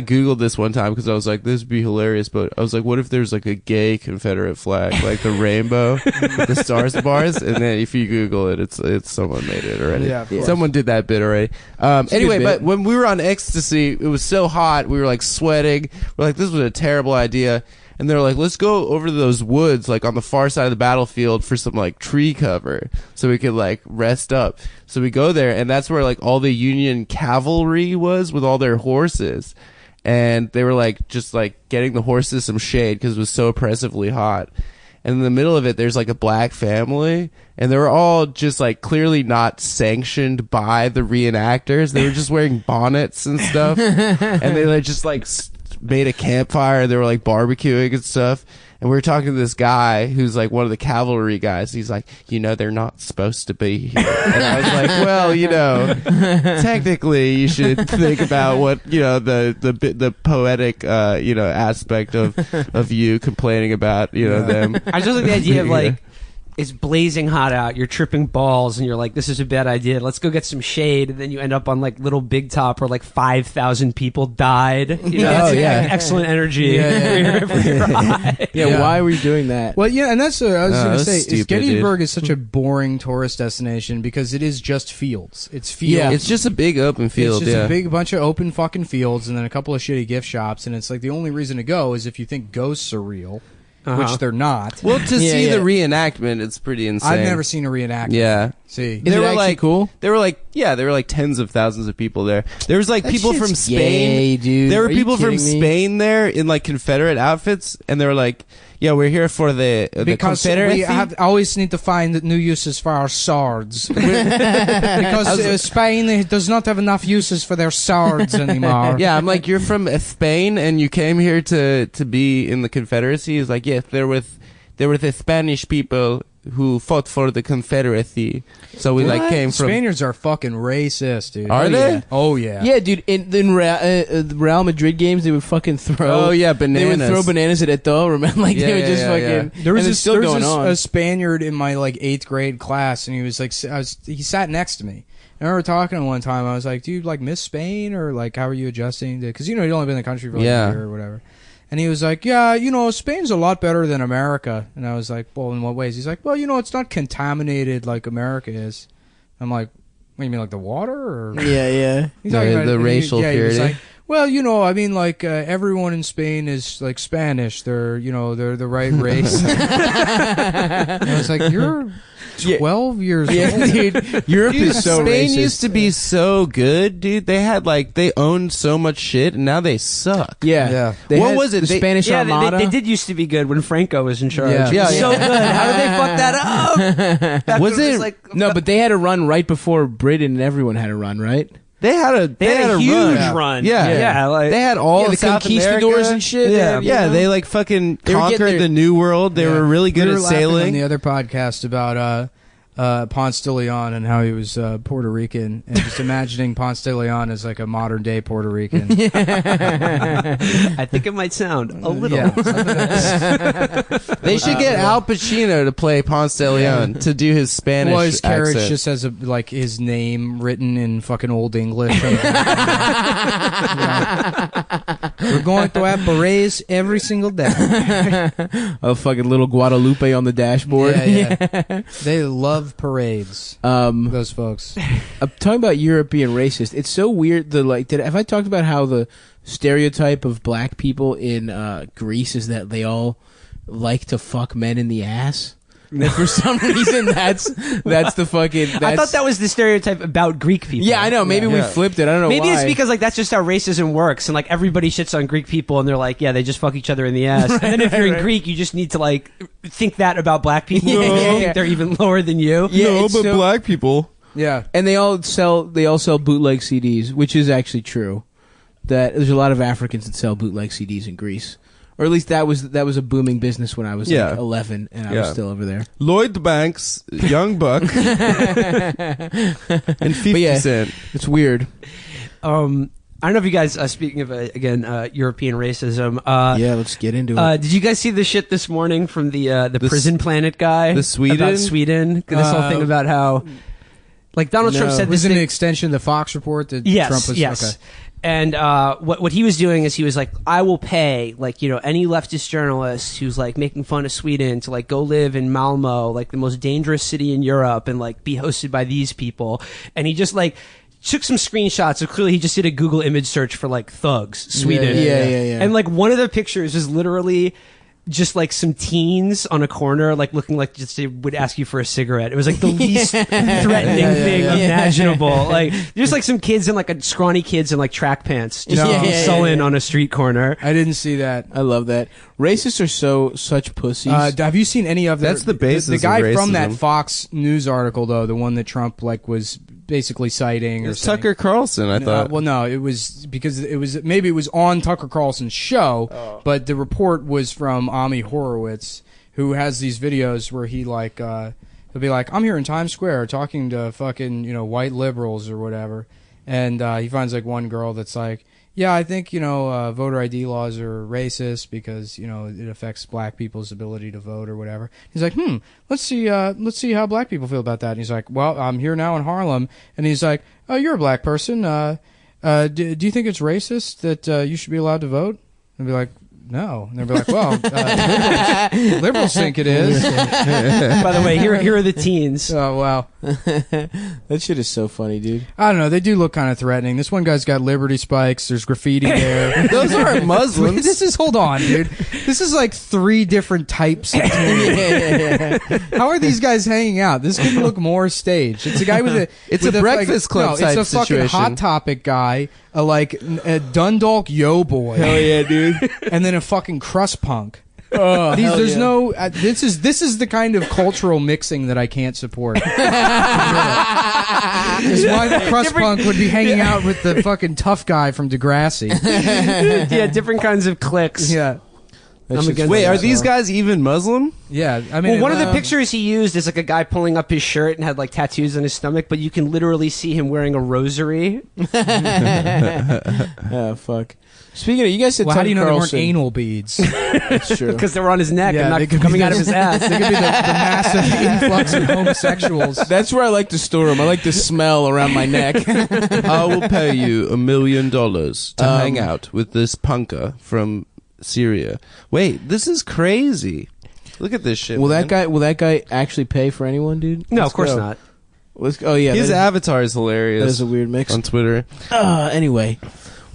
googled this one time because I was like, this would be hilarious, but I was like, what if there's like a gay Confederate flag, like the rainbow, with the stars and bars, and then if you Google it, it's someone made it already. Yeah, of course. Someone did that bit already. Anyway, bit. but when we were on ecstasy, it was so hot, we were like sweating. We're like, this was a terrible idea. And they're like, let's go over to those woods, like on the far side of the battlefield for some like tree cover so we could like rest up. So we go there and that's where like all the Union cavalry was with all their horses. And they were like, just like getting the horses some shade because it was so oppressively hot. And in the middle of it, there's like a black family and they were all just like clearly not sanctioned by the reenactors. They were just wearing bonnets and stuff. And they like just like made a campfire. They were like barbecuing and stuff. And we were talking to this guy who's like one of the cavalry guys. He's like, they're not supposed to be here. And I was like, well, technically you should think about what, the poetic, aspect of you complaining about, them. I just like the idea of like, it's blazing hot out, you're tripping balls, and you're like, this is a bad idea, let's go get some shade, and then you end up on like Little Big Top where like 5,000 people died. That's excellent energy. For your eye. why are we doing that? Well, yeah, and that's what I was going to that's say. stupid, Gettysburg is such a boring tourist destination because it is just fields. It's fields. Yeah. It's just a big open field. It's just yeah. a big bunch of open fucking fields and then a couple of shitty gift shops. And it's like the only reason to go is if you think ghosts are real, which they're not. Well, to see the reenactment, it's pretty insane. I've never seen a reenactment. Yeah. See, Is They it were actually like cool? There were like tens of thousands of people there. There was like people from Spain. Yay, dude. There were Are you people from kidding me? Spain there in like Confederate outfits, and they were like, "Yeah, we're here for the because Confederacy." we always need to find new uses for our swords. Because Spain does not have enough uses for their swords anymore. Yeah, I'm like, "You're from Spain, and you came here to be in the Confederacy." He's like, "Yes, they're with the Spanish people who fought for the Confederacy." So we like came from. Spaniards are fucking racist, dude. Are Oh, they? yeah. Oh yeah. Yeah, dude. In the Real Madrid games, they would fucking throw. Oh yeah, They bananas. would throw bananas at Eto'o. Remember, like they Yeah, would just yeah, fucking. yeah. There was and it's still going on. a Spaniard in my like 8th grade class, and he was like, he sat next to me. And I remember talking to him one time. I was like, "Do you like miss Spain, or like how are you adjusting?" Because you'd only been in the country for like a year or whatever. And he was like, "Yeah, Spain's a lot better than America." And I was like, "Well, in what ways?" He's like, "Well, it's not contaminated like America is." I'm like, "What do you mean, like the water?" Or Yeah. He's talking about The racial he was purity. like, "Well, I mean, like everyone in Spain is like Spanish. They're the right race." And I was like, "You're 12 years Yeah, old." dude. Europe Dude, is so Spain racist. used to be so good, dude. They had they owned so much shit, and now they suck. Yeah. Yeah. They What had was it? The They- Spanish Yeah, Armada. they did used to be good when Franco was in charge. Yeah. Yeah, So yeah. good. How did they fuck that up? Back Was when it- like No, but they had a run right before Britain and everyone had a run, right? They had a huge run. run. Yeah, Yeah, like- they had all Yeah, the of South conquistadors America. and shit. Yeah. Yeah, they like fucking They were getting conquered their- the New World. They were really good We at were laughing on sailing. the other podcast about Ponce de Leon and how he was Puerto Rican, and just imagining Ponce de Leon as like a modern day Puerto Rican. I think it might sound a little. Yeah. They should get Al Pacino to play Ponce de Leon to do his Spanish Well, his carriage accent. just has his name written in fucking Old English. We're going to have berets every single day. A fucking little Guadalupe on the dashboard. Yeah. They love parades. Um, Those folks. I'm talking about European racist. It's so weird. Have I talked about how the stereotype of black people in Greece is that they all like to fuck men in the ass? And for some reason, that's the fucking. I thought that was the stereotype about Greek people. Yeah, I know. Maybe we Yeah. flipped it. I don't know. Maybe why. it's because that's just how racism works, and everybody shits on Greek people, and they're like, yeah, they just fuck each other in the ass. And then if you're in Greek, you just need to think that about black people. Yeah, because you yeah, think yeah. they're even lower than you. Yeah, it's so- black people. Yeah. And they all sell bootleg CDs, which is actually true. That there's a lot of Africans that sell bootleg CDs in Greece, or at least that was a booming business when I was Yeah. 11 and I was Yeah. still over there. Lloyd Banks, Young Buck, and 50 yeah. Cent. It's weird. I don't know if you guys, speaking of European racism, Yeah, let's get into it. did you guys see the shit this morning from the Prison Planet guy? the Sweden? About Sweden? This whole thing about how Donald Trump No. said Was this it an thing. extension of the Fox report that Yes, Trump was yes. okay. And what he was doing is he was like, I will pay any leftist journalist who's making fun of Sweden to go live in Malmo, the most dangerous city in Europe, and be hosted by these people. And he just took some screenshots. So clearly he just did a Google image search for thugs, Sweden. Yeah. And one of the pictures is literally just some teens on a corner, looking just they would ask you for a cigarette. It was the least threatening thing imaginable. Just some kids in scrawny kids in track pants, just sullen on a street corner. I didn't see that. I love that. Racists are such pussies. Have you seen any of the? That's the basis The of guy from that racism. Fox News article, though, the one that Trump was basically citing, or It's saying- Tucker Carlson, I thought. well, no, it was because it was on Tucker Carlson's show, but the report was from Ami Horowitz, who has these videos where he he'll be like, I'm here in Times Square talking to fucking white liberals or whatever, and he finds one girl that's like, yeah, I think voter ID laws are racist because it affects black people's ability to vote or whatever. He's like, let's see how black people feel about that. And he's like, well, I'm here now in Harlem, and he's like, oh, you're a black person. Do you think it's racist that you should be allowed to vote? And be like, no. And they'll be like, well, liberals think it is. By the way, here are the teens. Oh, wow. That shit is so funny, dude. I don't know. They do look kind of threatening. This one guy's got Liberty spikes. There's graffiti there. Those aren't Muslims. Hold on, dude. This is like 3 different types of Yeah. How are these guys hanging out? This could look more staged. It's a guy with a. It's with a Breakfast Club type It's a fucking situation. Hot Topic guy, a Dundalk Yo boy, Hell yeah, dude. and then a fucking crust punk. Oh, hell There's yeah. no. This is the kind of cultural mixing that I can't support. Is why the crust punk would be hanging out with the fucking tough guy from Degrassi. Yeah, different kinds of cliques. Yeah, That I'm shit's against Wait, that. are these guys even Muslim? yeah. I mean, Well, one of the pictures he used is like a guy pulling up his shirt and had like tattoos on his stomach, but you can literally see him wearing a rosary. Oh, fuck. Speaking of, you guys said Well, how Tucker do you know they weren't Carlson. anal beads? That's true. Because they were on his neck Yeah, and they not could be coming out of the- his ass. They could be the massive influx of homosexuals. That's where I like to store them. I like the smell around my neck. I will pay you $1 million to hang out with this punker from Syria. Wait, this is crazy. Look at this shit. Will man. that guy actually pay for anyone, dude? No, Let's of course go. not. Oh yeah, His that avatar is is, that hilarious is a weird mix. on Twitter. Anyway,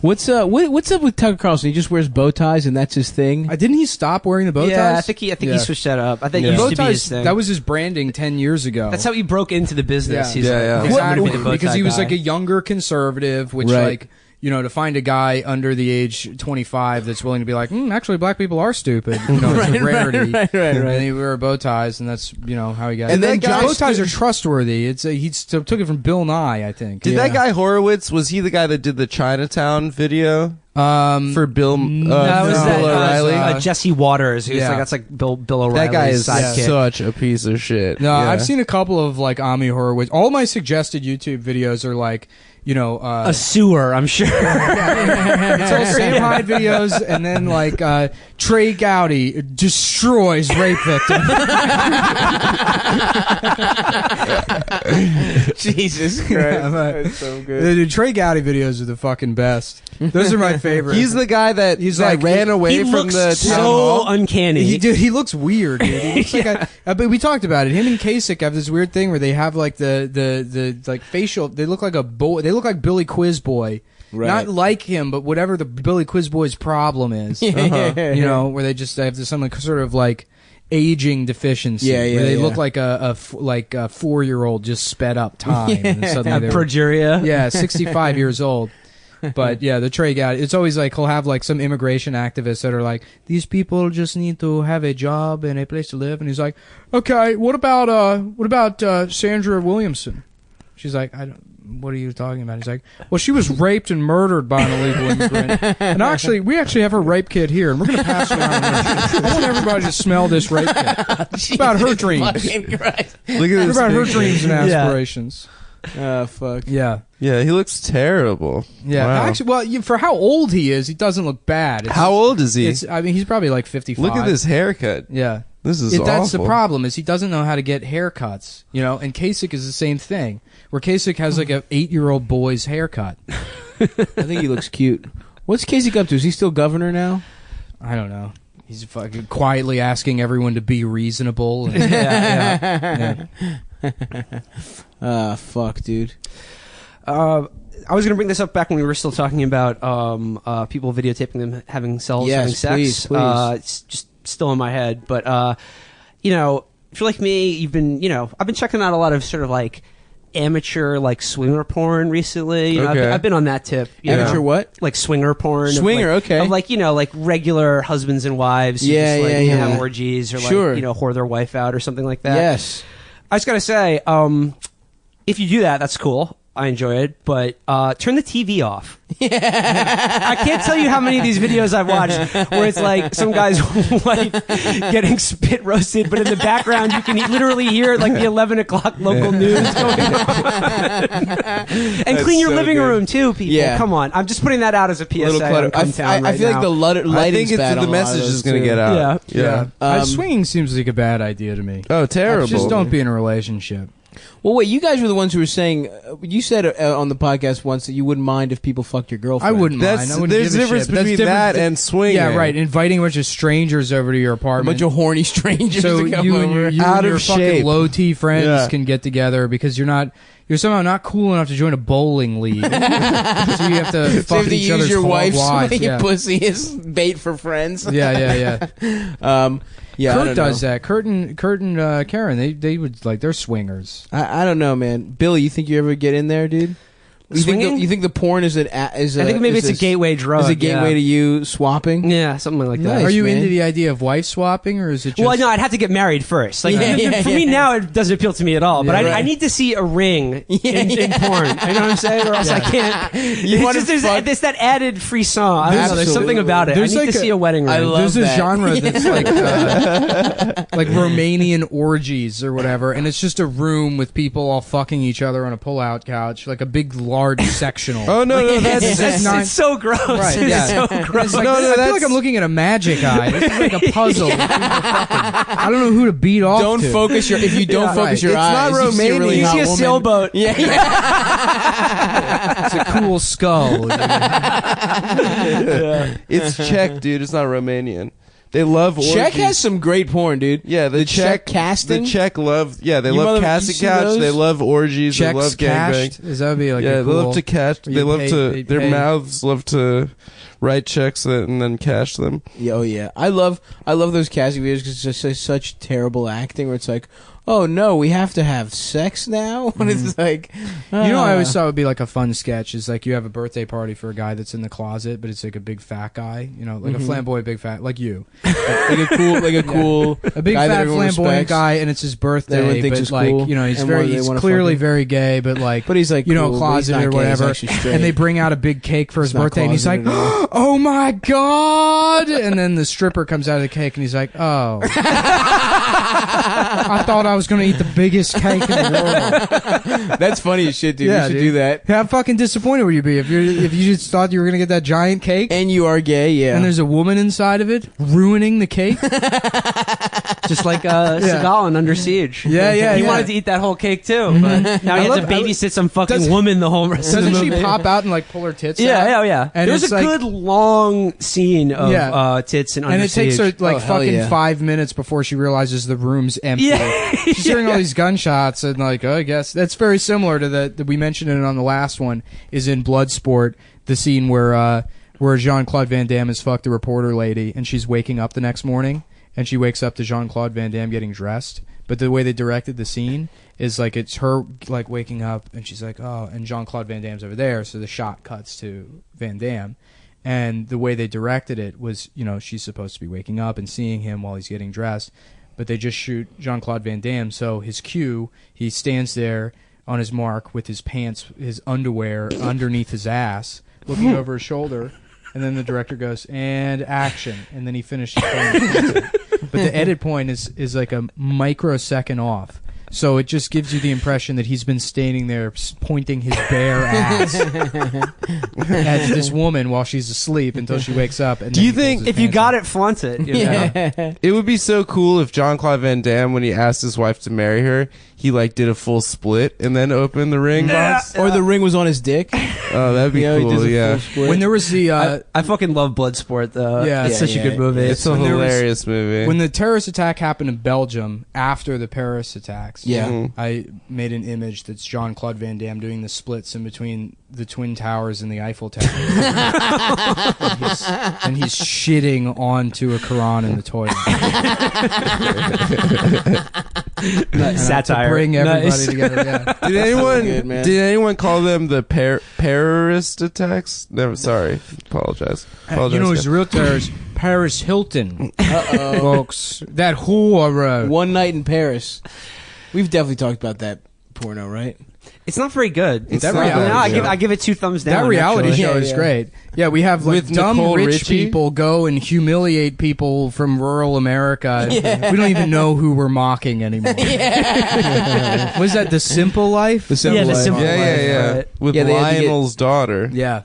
what's up with Tucker Carlson? He just wears bow ties and that's his thing. Didn't he stop wearing the bow ties? Yeah, I think he Yeah. switched that up. I think Yeah. it The used bow to be his ties. thing. That was his branding 10 years ago. That's how he broke into the business. Yeah. He's Yeah, like, yeah. "This is gonna be Exactly, the bow because tie he was guy." like a younger conservative, which Right. like, you know, to find a guy under the age 25 that's willing to be like, actually, black people are stupid. You know, it's a rarity. right. And he wore bow ties, and that's, you know, how he got. And then bow Josh ties Stu- are trustworthy. It's he took it from Bill Nye, I think. Did Yeah. that guy Horowitz, was he the guy that did the Chinatown video for Bill That was No, that, Bill O'Reilly? Jesse Waters. Who's Yeah. like that's like Bill O'Reilly's That guy is sidekick. such a piece of shit. No, Yeah. I've seen a couple of like Ami Horowitz. All my suggested YouTube videos are like, you know, a sewer, I'm sure. it's all Sam Hyde videos, and then like Trey Gowdy destroys rape victim. Jesus Christ, that's so good. The Trey Gowdy videos are the fucking best. Those are my favorite. He's the guy that He's that like- ran away He from looks the town so hall. uncanny. He looks weird, dude. He looks like but we talked about it. Him and Kasich have this weird thing where they have like the like facial. They look like a boy. They look like Billy Quiz Boy. Right. Not like him, but whatever the Billy Quiz Boy's problem is. You know, where they have some sort of like aging deficiency. Yeah, yeah, where they yeah. look like a 4-year-old just sped up time. And suddenly they were, progeria. yeah, 65 years old. But yeah, the Trey guy, it's always like he'll have like some immigration activists that are like, these people just need to have a job and a place to live, and he's like, okay, what about Sandra Williamson? She's like, what are you talking about? He's like, well, she was raped and murdered by an illegal immigrant, and we actually have her rape kit here, and we're gonna pass it around. I want everybody to smell this rape kit. It's about her dreams. Fucking Christ. Look at It's this about her big- dreams and Yeah. aspirations. Fuck. Yeah. Yeah, he looks terrible. Yeah, Wow. actually, well, for how old he is, he doesn't look bad. How old is he? I mean, he's probably like 55. Look at this haircut. Yeah, This is awful. that's the problem. Is he doesn't know how to get haircuts. You know, and Kasich is the same thing. Where Kasich has like a 8-year-old boy's haircut. I think he looks cute. What's Kasich up to? Is he still governor now? I don't know. He's fucking quietly asking everyone to be reasonable. And, yeah. Fuck, dude. I was going to bring this up back when we were still talking about people videotaping them having cells, Yes, having sex. please. It's just still in my head. But, you know, if you're like me, I've been checking out a lot of sort of like amateur like swinger porn recently. You know, Okay. I've been on that tip. You Amateur know? what? Like swinger porn. Swinger, of like, okay. Of like, like regular husbands and wives who Yeah, just like, yeah, yeah. have orgies or Sure. like, whore their wife out or something like that. Yes. I just gotta say, if you do that, that's cool. I enjoy it, but turn the TV off. I can't tell you how many of these videos I've watched where it's like some guy's wife getting spit roasted, but in the background you can literally hear like the 11 o'clock local news going on. And clean your so living good. room too, people. Yeah. Come on, I'm just putting that out as a PSA. Little clutter. on Cumtown I right feel now. like the I lighting's think bad on the a lot of message those, is going to too. get out. Yeah. Yeah. Swinging seems like a bad idea to me. Oh, terrible. Just don't be in a relationship. Well, wait, you guys were the ones who were saying, you said on the podcast once that you wouldn't mind if people fucked your I girlfriend. wouldn't mind. I wouldn't There's give a a difference shit, but that's between different that and swinging. Yeah, right. Inviting a bunch of strangers over to your A apartment. bunch of horny strangers so to come you over. and you Out and your of fucking shape. low T friends Yeah. can get together because you're somehow not cool enough to join a bowling league. So you have to So you fuck have to each use other's your wife's wives. Yeah. pussy as bait for friends. Yeah. Yeah, I Kurt don't does know. that. Kurt and Karen, they would like they're swingers. I don't know, man. Billy, you think you ever get in there, dude? Swinging? You think the porn is I think maybe it's a gateway drug. Is a gateway yeah. to you swapping? Yeah, something like that. Nice, Are you man. into the idea of wife swapping, or is it just? Well, no, I'd have to get married first. Like, Yeah, for me now, it doesn't appeal to me at all. But Yeah, I right. need to see a ring in porn. You know what I'm saying? Or else I can't. You It's wanna just, fuck- there's that added frisson. I don't know. There's something Absolutely. about it. There's I need like to see a wedding ring. I love There's a that. genre that's like Romanian orgies or whatever, and it's just a room with people all fucking each other on a pull-out couch, like a big, large sectional. Oh no, that's not- it's so gross. Right, It's yeah. so gross. It's like, No, I feel that's- like I'm looking at a magic eye. This is like a puzzle. I don't know who to beat off Don't to. focus your. If you don't Yeah, focus right. your It's eyes, not you see a Romanian. really You hot see a woman. sailboat. Yeah. It's a cool skull. It's Czech, dude. It's not Romanian. They love Czech orgies. has some great porn, dude. Yeah, the Czech casting. The Czech love. Yeah, they You love mother- casting you see couch. those? They love orgies. Checks they love cashed. gangbangs. Is that would be like Yeah, a cool, they love to cash. They you love pay- to. they Their pay- mouths love to write checks and then cash them. Yeah, oh yeah, I love those casting videos because it's just such terrible acting. Where it's like, oh no, we have to have sex now. When it's like, You know, I always thought would be like a fun sketch is like you have a birthday party for a guy that's in the closet, but it's like a big fat guy. You know, like a flamboyant big fat, like you, like a cool, a big guy that fat everyone flamboyant respects. guy, and it's his birthday. Everyone thinks but is like cool, you know, he's and very, they he's wanna clearly fuck him. very gay, but like, But he's like, you know, cool, but he's closeted not or gay, he's whatever. actually straight. And they bring out a big cake for his He's not birthday, and he's like, closeted at all. "Oh my god!" And then the stripper comes out of the cake, and he's like, "Oh, I thought I was going to eat the biggest cake in the world." That's funny as shit, dude. Yeah, you should dude. do that. How fucking disappointed would you be if you just thought you were gonna get that giant cake And you are gay, yeah. and there's a woman inside of it ruining the cake? Just like Seagal in Under Siege. Yeah, yeah, He yeah. wanted to eat that whole cake too, but now he has love- to babysit some fucking Does- woman the whole rest of the Doesn't she movie. pop out and like pull her tits Yeah, out? yeah. And There's it's a like- good long scene of Yeah. tits and Under And it takes her Siege. like Oh, hell fucking yeah. 5 minutes before she realizes the room's empty. Yeah. She's hearing all these gunshots and like, oh, I guess that's very similar to the we mentioned it on the last one. Is in Bloodsport, the scene where Jean-Claude Van Damme has fucked a reporter lady and she's waking up the next morning and she wakes up to Jean-Claude Van Damme getting dressed. But the way they directed the scene is like it's her like waking up and she's like, oh, and Jean-Claude Van Damme's over there, so the shot cuts to Van Damme. And the way they directed it was, you know, she's supposed to be waking up and seeing him while he's getting dressed, but they just shoot Jean-Claude Van Damme. So his cue, he stands there on his mark with his pants, his underwear underneath his ass, looking over his shoulder, and then the director goes, and action, and then he finishes playing. But the edit point is like a microsecond off. So it just gives you the impression that he's been standing there pointing his bare ass at this woman while she's asleep until she wakes up. And Do then you he pulls think his If you pants got up. it, flaunt it. You know? yeah. It would be so cool if Jean-Claude Van Damme, when he asked his wife to marry her, he like did a full split and then opened the ring box. Or the ring was on his dick. Oh, that'd be You know, he does cool. a Yeah, full split. When there was the I fucking love Bloodsport though. Yeah. It's such a good movie. it's a when there was- hilarious movie. when the terrorist attack happened in Belgium after the Paris attacks, Yeah. Mhm. I made an image that's Jean-Claude Van Damme doing the splits in between the Twin Towers and the Eiffel Tower. and he's shitting onto a Quran in the toilet. Satire. To bring everybody Nice. together, yeah. Did anyone good, man. did anyone call them the terrorist attacks? Never. Sorry. Apologize. You know who's the real terrorist? Paris Hilton. Uh-oh. Folks. That whore. One Night in Paris. We've definitely talked about that porno, right? It's not very good. It's That not reality bad, I yeah. give it 2 thumbs down. That reality actually. show Yeah, is yeah. great. Yeah, we have like With dumb Nicole rich Richie? people go and humiliate people from rural America. Yeah. We don't even know who we're mocking anymore. Was that The Simple Life? The Simple Yeah, The Life. Simple Yeah, Life, yeah, yeah. right. With Yeah, they had to get- Lionel's daughter. Yeah.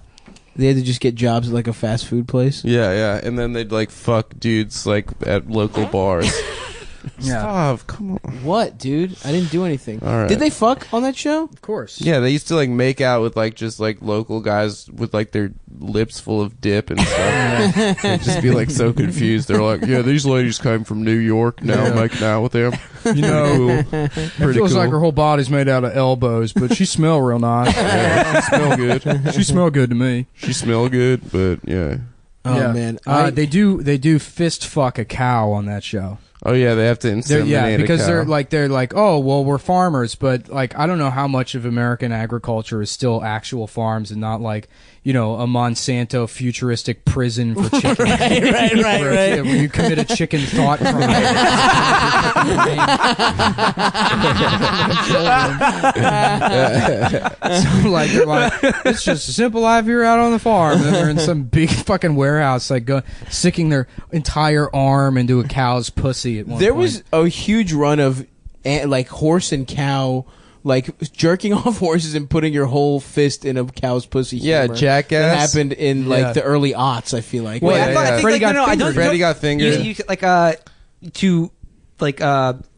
They had to just get jobs at like a fast food place. Yeah, yeah, and then they'd like fuck dudes like at local bars. Yeah. Stop, come on. What, dude? I didn't do anything. All right. Did they fuck on that show? Of course. Yeah, they used to like make out with like just like local guys with like their lips full of dip and stuff. They'd just be like so confused. They're like, yeah, these ladies came from New York. Now I'm making out with them. You know, Cool. it Pretty feels cool. like her whole body's made out of elbows, but she smell real nice. Yeah, she smell good. She smell good to me. She smell good, but yeah. Oh Yeah. man, They do fist fuck a cow on that show. Oh yeah, they have to inseminate Yeah, because a cow. they're like, oh well, we're farmers, but like I don't know how much of American agriculture is still actual farms and not like a Monsanto futuristic prison for chickens. right. Where you commit a chicken thought crime. So like they're like, it's just a simple life here out on the farm, and they're in some big fucking warehouse, like sticking their entire arm into a cow's pussy at one there point. was a huge run of like horse and cow, like jerking off horses and putting your whole fist in a cow's pussy. Yeah, humor. Jackass. That happened in like Yeah. the early aughts. I feel like. Well, Yeah, I think Freddie like, got I don't. Freddie got fingered. You like to like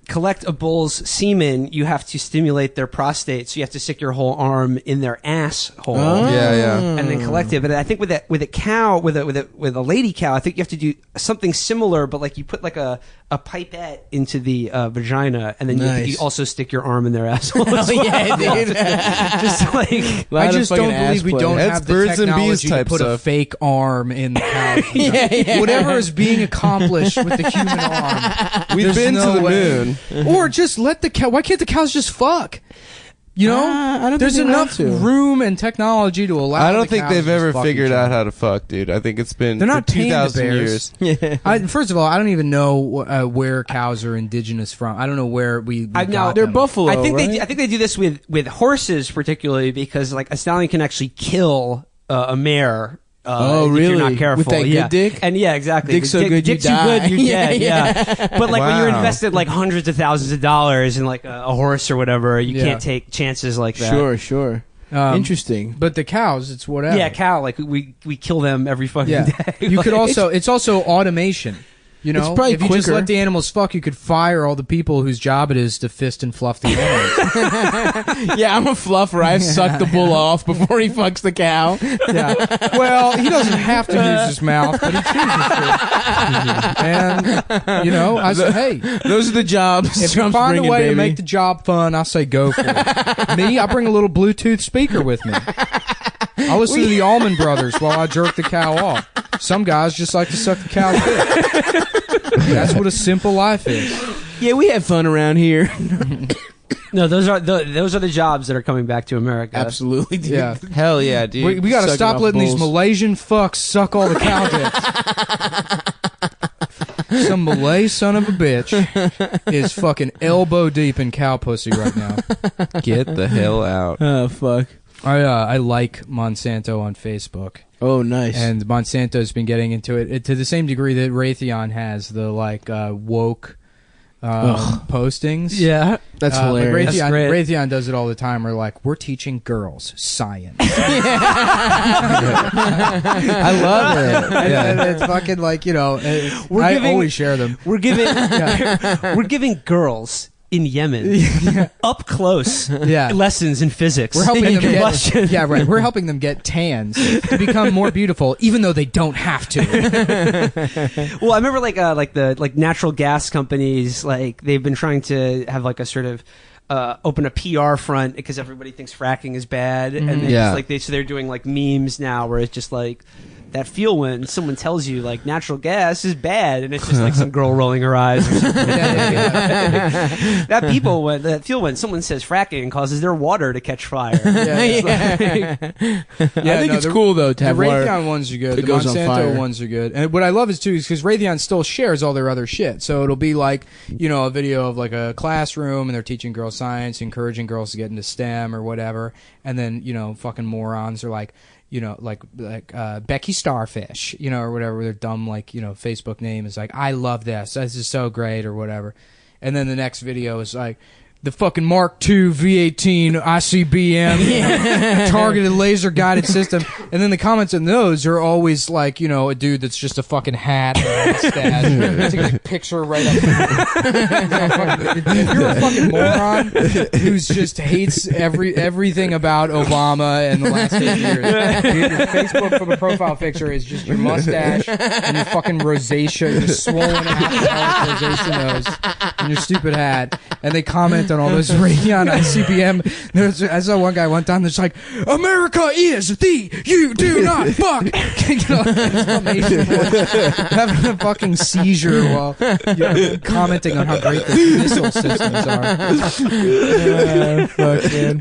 collect a bull's semen, you have to stimulate their prostate, so you have to stick your whole arm in their asshole. Oh. Yeah. And then collect it. But I think with a cow, with a lady cow, I think you have to do something similar, but like you put like a pipette into the vagina, and then Nice. you also stick your arm in their asshole. Oh, as well. yeah, dude. Just like Lot I of just fucking don't believe we ass don't play. That's have the birds and bees technology type to put a stuff. fake arm in the cow. Yeah. Whatever is being accomplished with the human arm. We've there's been no to the way. moon. Or just let the cow. Why can't the cows just fuck? You know, I don't there's think they enough want to. room and technology to allow. I don't the think cows they've to ever just fuck figured each out other. how to fuck, dude. I think it's been They're not for panda 2,000 bears. years. First of all, I don't even know where cows are indigenous from. I don't know where we I know got They're them. buffalo. I think right? I think they do this with horses particularly, because like a stallion can actually kill a mare. Oh, if really? You're not careful. With that good yeah. dick? And yeah, exactly. Dick's so good you dick's die. too good, you're dead. Yeah. But like when you're Wow. invested like hundreds of thousands of dollars in like a horse or whatever, you Yeah. can't take chances like that. Sure. Interesting. But the cows, it's whatever. Yeah, cow. Like we kill them every fucking Yeah. day. You could Like, also. It's also automation. You know, It's probably if you just quicker. let the animals fuck, you could fire all the people whose job it is to fist and fluff the animals. Yeah, I'm a fluffer. I suck the bull off before he fucks the cow. Yeah. Well, he doesn't have to use his mouth, but he chooses to. And I say, hey, Those are the jobs. if you Trump's find a bringing, way to baby. make the job fun, I say go for it. Me, I bring a little Bluetooth speaker with me. I listen to the Allman Brothers while I jerk the cow off. Some guys just like to suck the cow's dick. That's what a simple life is. Yeah, we have fun around here. no, those are the jobs that are coming back to America. Absolutely, dude. Yeah. Hell yeah, dude. We got to Sucking stop off letting these bulls. Malaysian fucks suck all the cow dicks. Some Malay son of a bitch is fucking elbow deep in cow pussy right now. Get the hell out. Oh fuck. I like Monsanto on Facebook, Oh, nice. and Monsanto's been getting into it to the same degree that Raytheon has the woke postings. Yeah. That's Like hilarious. That's great. Raytheon does it all the time. We're like, we're teaching girls science. I love it. And it's fucking like We're I giving- always share them. We're giving we're giving girls in Yemen up close Yeah. lessons in physics. We're helping and them combustion. get, yeah, right. We're helping them get tans to become more beautiful, even though they don't have to. Well, I remember the natural gas companies, like they've been trying to have like a sort of open a PR front because everybody thinks fracking is bad, and they Yeah. so they're doing like memes now where it's just like that feel when someone tells you like natural gas is bad, and it's just like some girl rolling her eyes. Or something. That feel when someone says fracking causes their water to catch fire. I think it's cool though to The have water. Raytheon ones are good. that The goes on Monsanto fire. ones are good. And what I love is too is because Raytheon still shares all their other shit. So it'll be like a video of like a classroom and they're teaching girls science, encouraging girls to get into STEM or whatever. And then fucking morons are like. Becky Starfish, or whatever their dumb Facebook name is like, I love this is so great or whatever. And then the next video is like, the fucking Mark II V18 ICBM targeted laser guided system. And then the comments in those are always like, you know, a dude that's just a fucking hat and a mustache. Taking a picture right up. If you're a fucking moron who's just hates everything about Obama and the last 8 years, dude, your Facebook for the profile picture is just your mustache and your fucking rosacea, your swollen alcoholic rosacea nose, and your stupid hat. And they comment on all those Raytheon ICBM. I saw one guy one time that's like, America is the you do not fuck. You know, having a fucking seizure while commenting on how great the missile systems are. Fuck, man.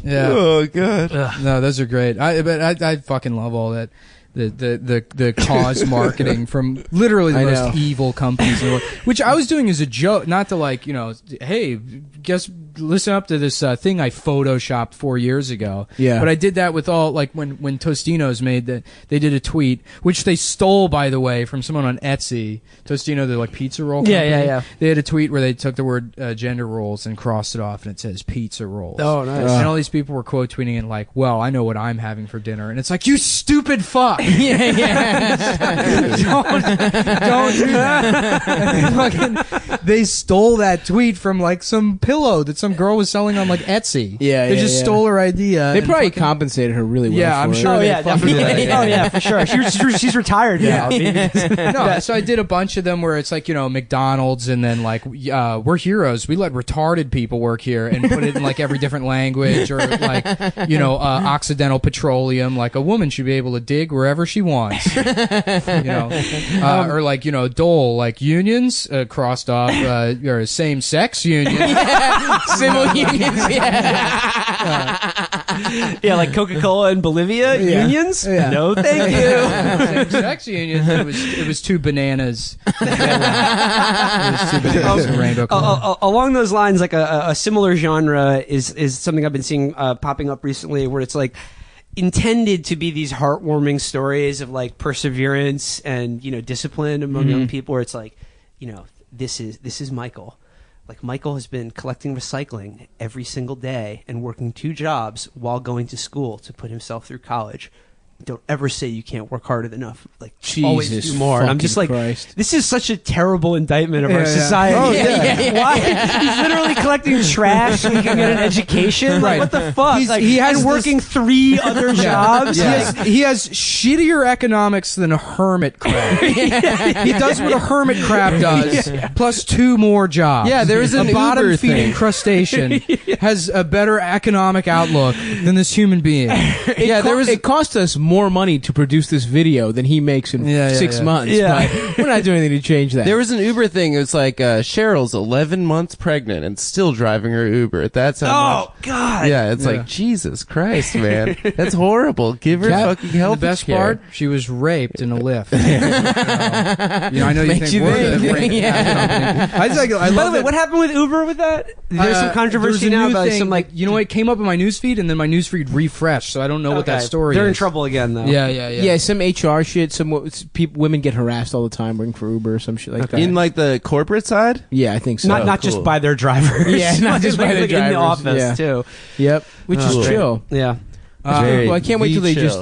Yeah. Oh god. No, those are great. I fucking love all that. The cause marketing from literally the most evil companies in the world, which I was doing as a joke, not to like, you know, hey, guess listen up to this thing I photoshopped 4 years ago. Yeah. But I did that with all, like when Tostino's made that, they did a tweet, which they stole, by the way, from someone on Etsy. Tostino, the like pizza roll company. Yeah. They had a tweet where they took the word gender roles and crossed it off, and it says pizza rolls. Oh, nice. And all these people were quote tweeting it like, well, I know what I'm having for dinner. And it's like, you stupid fuck. Yeah. Don't do that. They stole that tweet from like some pillow that some girl was selling on like Etsy. They just stole her idea. They and probably fucking compensated her really well. Yeah, I'm for it. sure. Oh they yeah, fucking definitely. did. Oh yeah, for sure. She's retired now. No, so I did a bunch of them where it's like, you know, McDonald's, and then like we're heroes. We let retarded people work here, and put it in like every different language, or like, you know, Occidental Petroleum. Like a woman should be able to dig wherever she wants. You know, or like, you know, Dole, like unions crossed off, or same-sex unions. Civil unions. Yeah, like Coca-Cola in Bolivia unions. Yeah. No, thank you. Same-sex unions. It was two bananas. It was two bananas and rainbow color. Along those lines, like a similar genre is something I've been seeing popping up recently, where it's like intended to be these heartwarming stories of like perseverance and, you know, discipline among young people, where it's like, you know, this is Michael. Like, Michael has been collecting recycling every single day and working 2 jobs while going to school to put himself through college. Don't ever say you can't work hard enough. Like, always Jesus do more. And I'm just like, Christ. this is such a terrible indictment of our Yeah. society. Oh, yeah. Why? He's literally collecting trash so he can get an education. Right. Like, what the fuck? He's- Like, he has and working 3 other jobs. He has shittier economics than a hermit crab. He does what a hermit crab does, plus 2 more jobs. Yeah, there is an a bottom feeding thing. crustacean has a better economic outlook than this human being. It cost us more money to produce this video than he makes in 6 months. Yeah. But we're not doing anything to change that. There was an Uber thing. It was like Cheryl's 11 months pregnant and still driving her Uber. That's how much. Oh, God. Yeah, it's like, Jesus Christ, man. That's horrible. Give her fucking health The best care. part, she was raped in a lift. You know, I know you Makes think you we're think. the rape company. I By love the way, that. what happened with Uber with that? There's some controversy there was a now new about thing, some like, you know, it came up in my newsfeed, and then my newsfeed refreshed, so I don't know what that Okay. story They're is. in trouble again, though. Yeah, some HR shit. Some women get harassed all the time working for Uber or some shit like that. In like the corporate side? Yeah, I think so. Not just by their drivers. Yeah, not just by their like in the drivers, office yeah. too. Yep, which is Oh. chill. Yeah. Well, I can't wait till they chill. just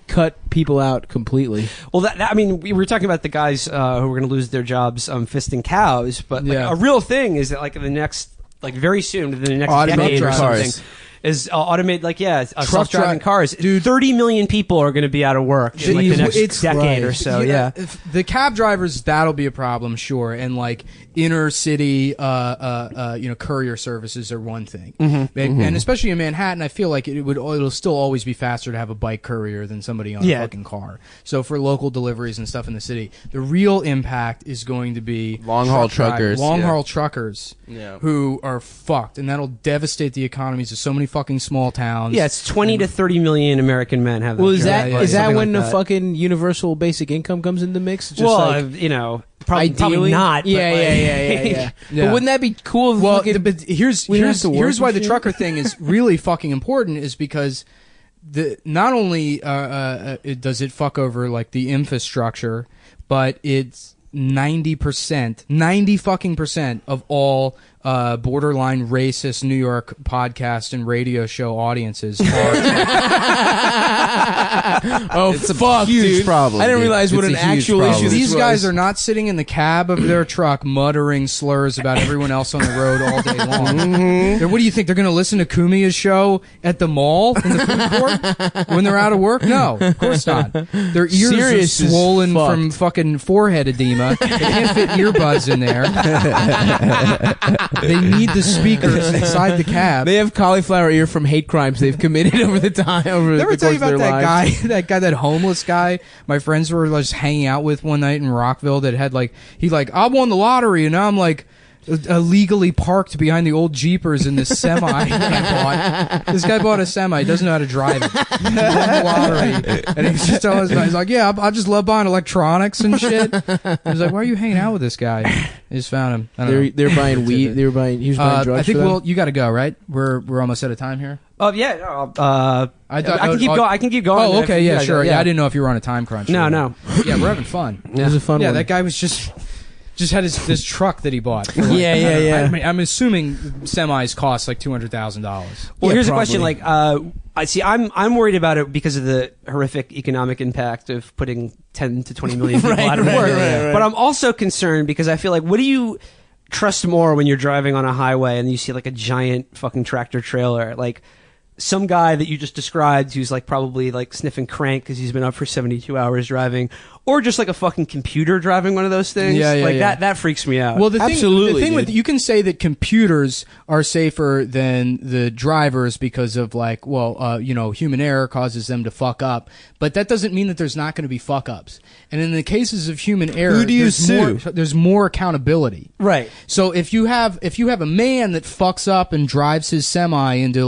cut people out completely. Well, I mean, we were talking about the guys who were going to lose their jobs fisting cows, but like, Yeah. a real thing is that like in the next, like very soon, within the next Automated decade or cars. something, is automated, like self-driving cars. Dude. 30 million people are going to be out of work in like the next It's decade or so. Yeah. If the cab drivers, that'll be a problem, sure, and like inner city, courier services are one thing, and especially in Manhattan, I feel like it'll still always be faster to have a bike courier than somebody on a fucking car. So for local deliveries and stuff in the city, the real impact is going to be Long haul truckers. long Yeah. haul truckers, who are fucked, and that'll devastate the economies of so many fucking small towns. Yeah, it's 20 to 30 million American men have that. Well, is job. that yeah, is that something when like the that. fucking universal basic income comes into the mix? Just Well, like, you know, probably ideally not. But Yeah, like, yeah. Yeah. But wouldn't that be cool? If Well, fucking- but here's we have to work why and the shit? trucker thing is really fucking important is because not only does it fuck over like the infrastructure, but it's 90% of all borderline racist New York podcast and radio show audiences are It's a fuck, huge dude. problem, I didn't dude. realize what It's an a huge actual problem. issue These this guys was. are not sitting in the cab of their truck muttering slurs about everyone else on the road all day long. What do you think? They're going to listen to Kumia's show at the mall in the food court when they're out of work? No, of course not. Their ears Serious are as swollen fuck. from fucking forehead edema. They can't fit earbuds in there. They need the speakers inside the cab. They have cauliflower ear from hate crimes they've committed over the time. Over Did I the ever course tell you of their about that lives. guy, that homeless guy my friends were just hanging out with one night in Rockville that had I won the lottery and now I'm illegally parked behind the old Jeepers in this semi that I bought. This guy bought a semi. He doesn't know how to drive it. He won the lottery. And he's just telling us, he's like, yeah, I just love buying electronics and shit. I was like, why are you hanging out with this guy? I just found him. I don't know. They're buying weed. He was buying drugs. I think for them? you got to go, right? We're almost out of time here. Oh yeah, I thought- I can keep going. I can keep going. Oh, okay, yeah, If- sure. Yeah, I didn't know if you were on a time crunch. No, or- no. Yeah, we're having fun. It was a fun Yeah, one. that guy was just had this truck that he bought. For Yeah. I'm assuming semis cost like $200,000. Well, Yeah, here's probably. a question. I see. I'm worried about it because of the horrific economic impact of putting 10 to 20 million people out of work. right. But I'm also concerned because I feel like, what do you trust more when you're driving on a highway and you see like a giant fucking tractor trailer, like some guy that you just described who's like probably like sniffing crank because he's been up for 72 hours driving, or just like a fucking computer driving one of those things? Yeah, like yeah. that freaks me out. Well, the Absolutely, thing with dude. you can say that computers are safer than the drivers because of human error causes them to fuck up, but that doesn't mean that there's not going to be fuck ups. And in the cases of human error, Who do you there's more accountability. right. So if you have a man that fucks up and drives his semi into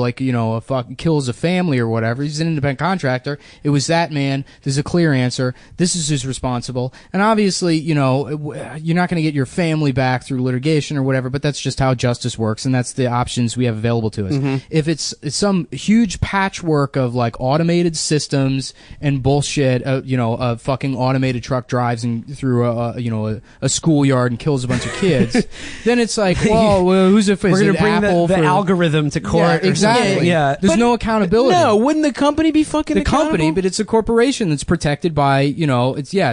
kills a family or whatever, he's an independent contractor. It was that man. There's a clear answer. This is who's responsible. And obviously, you're not going to get your family back through litigation or whatever. But that's just how justice works, and that's the options we have available to us. If it's some huge patchwork of like automated systems and bullshit, a fucking automated truck drives through a schoolyard and kills a bunch of kids, then it's like, well, who's it? We're Is going it to bring Apple the for algorithm to court. Yeah, or exactly. something. Yeah. There's no accountability. No, wouldn't the company be fucking The company, accountable? but it's a corporation that's protected by,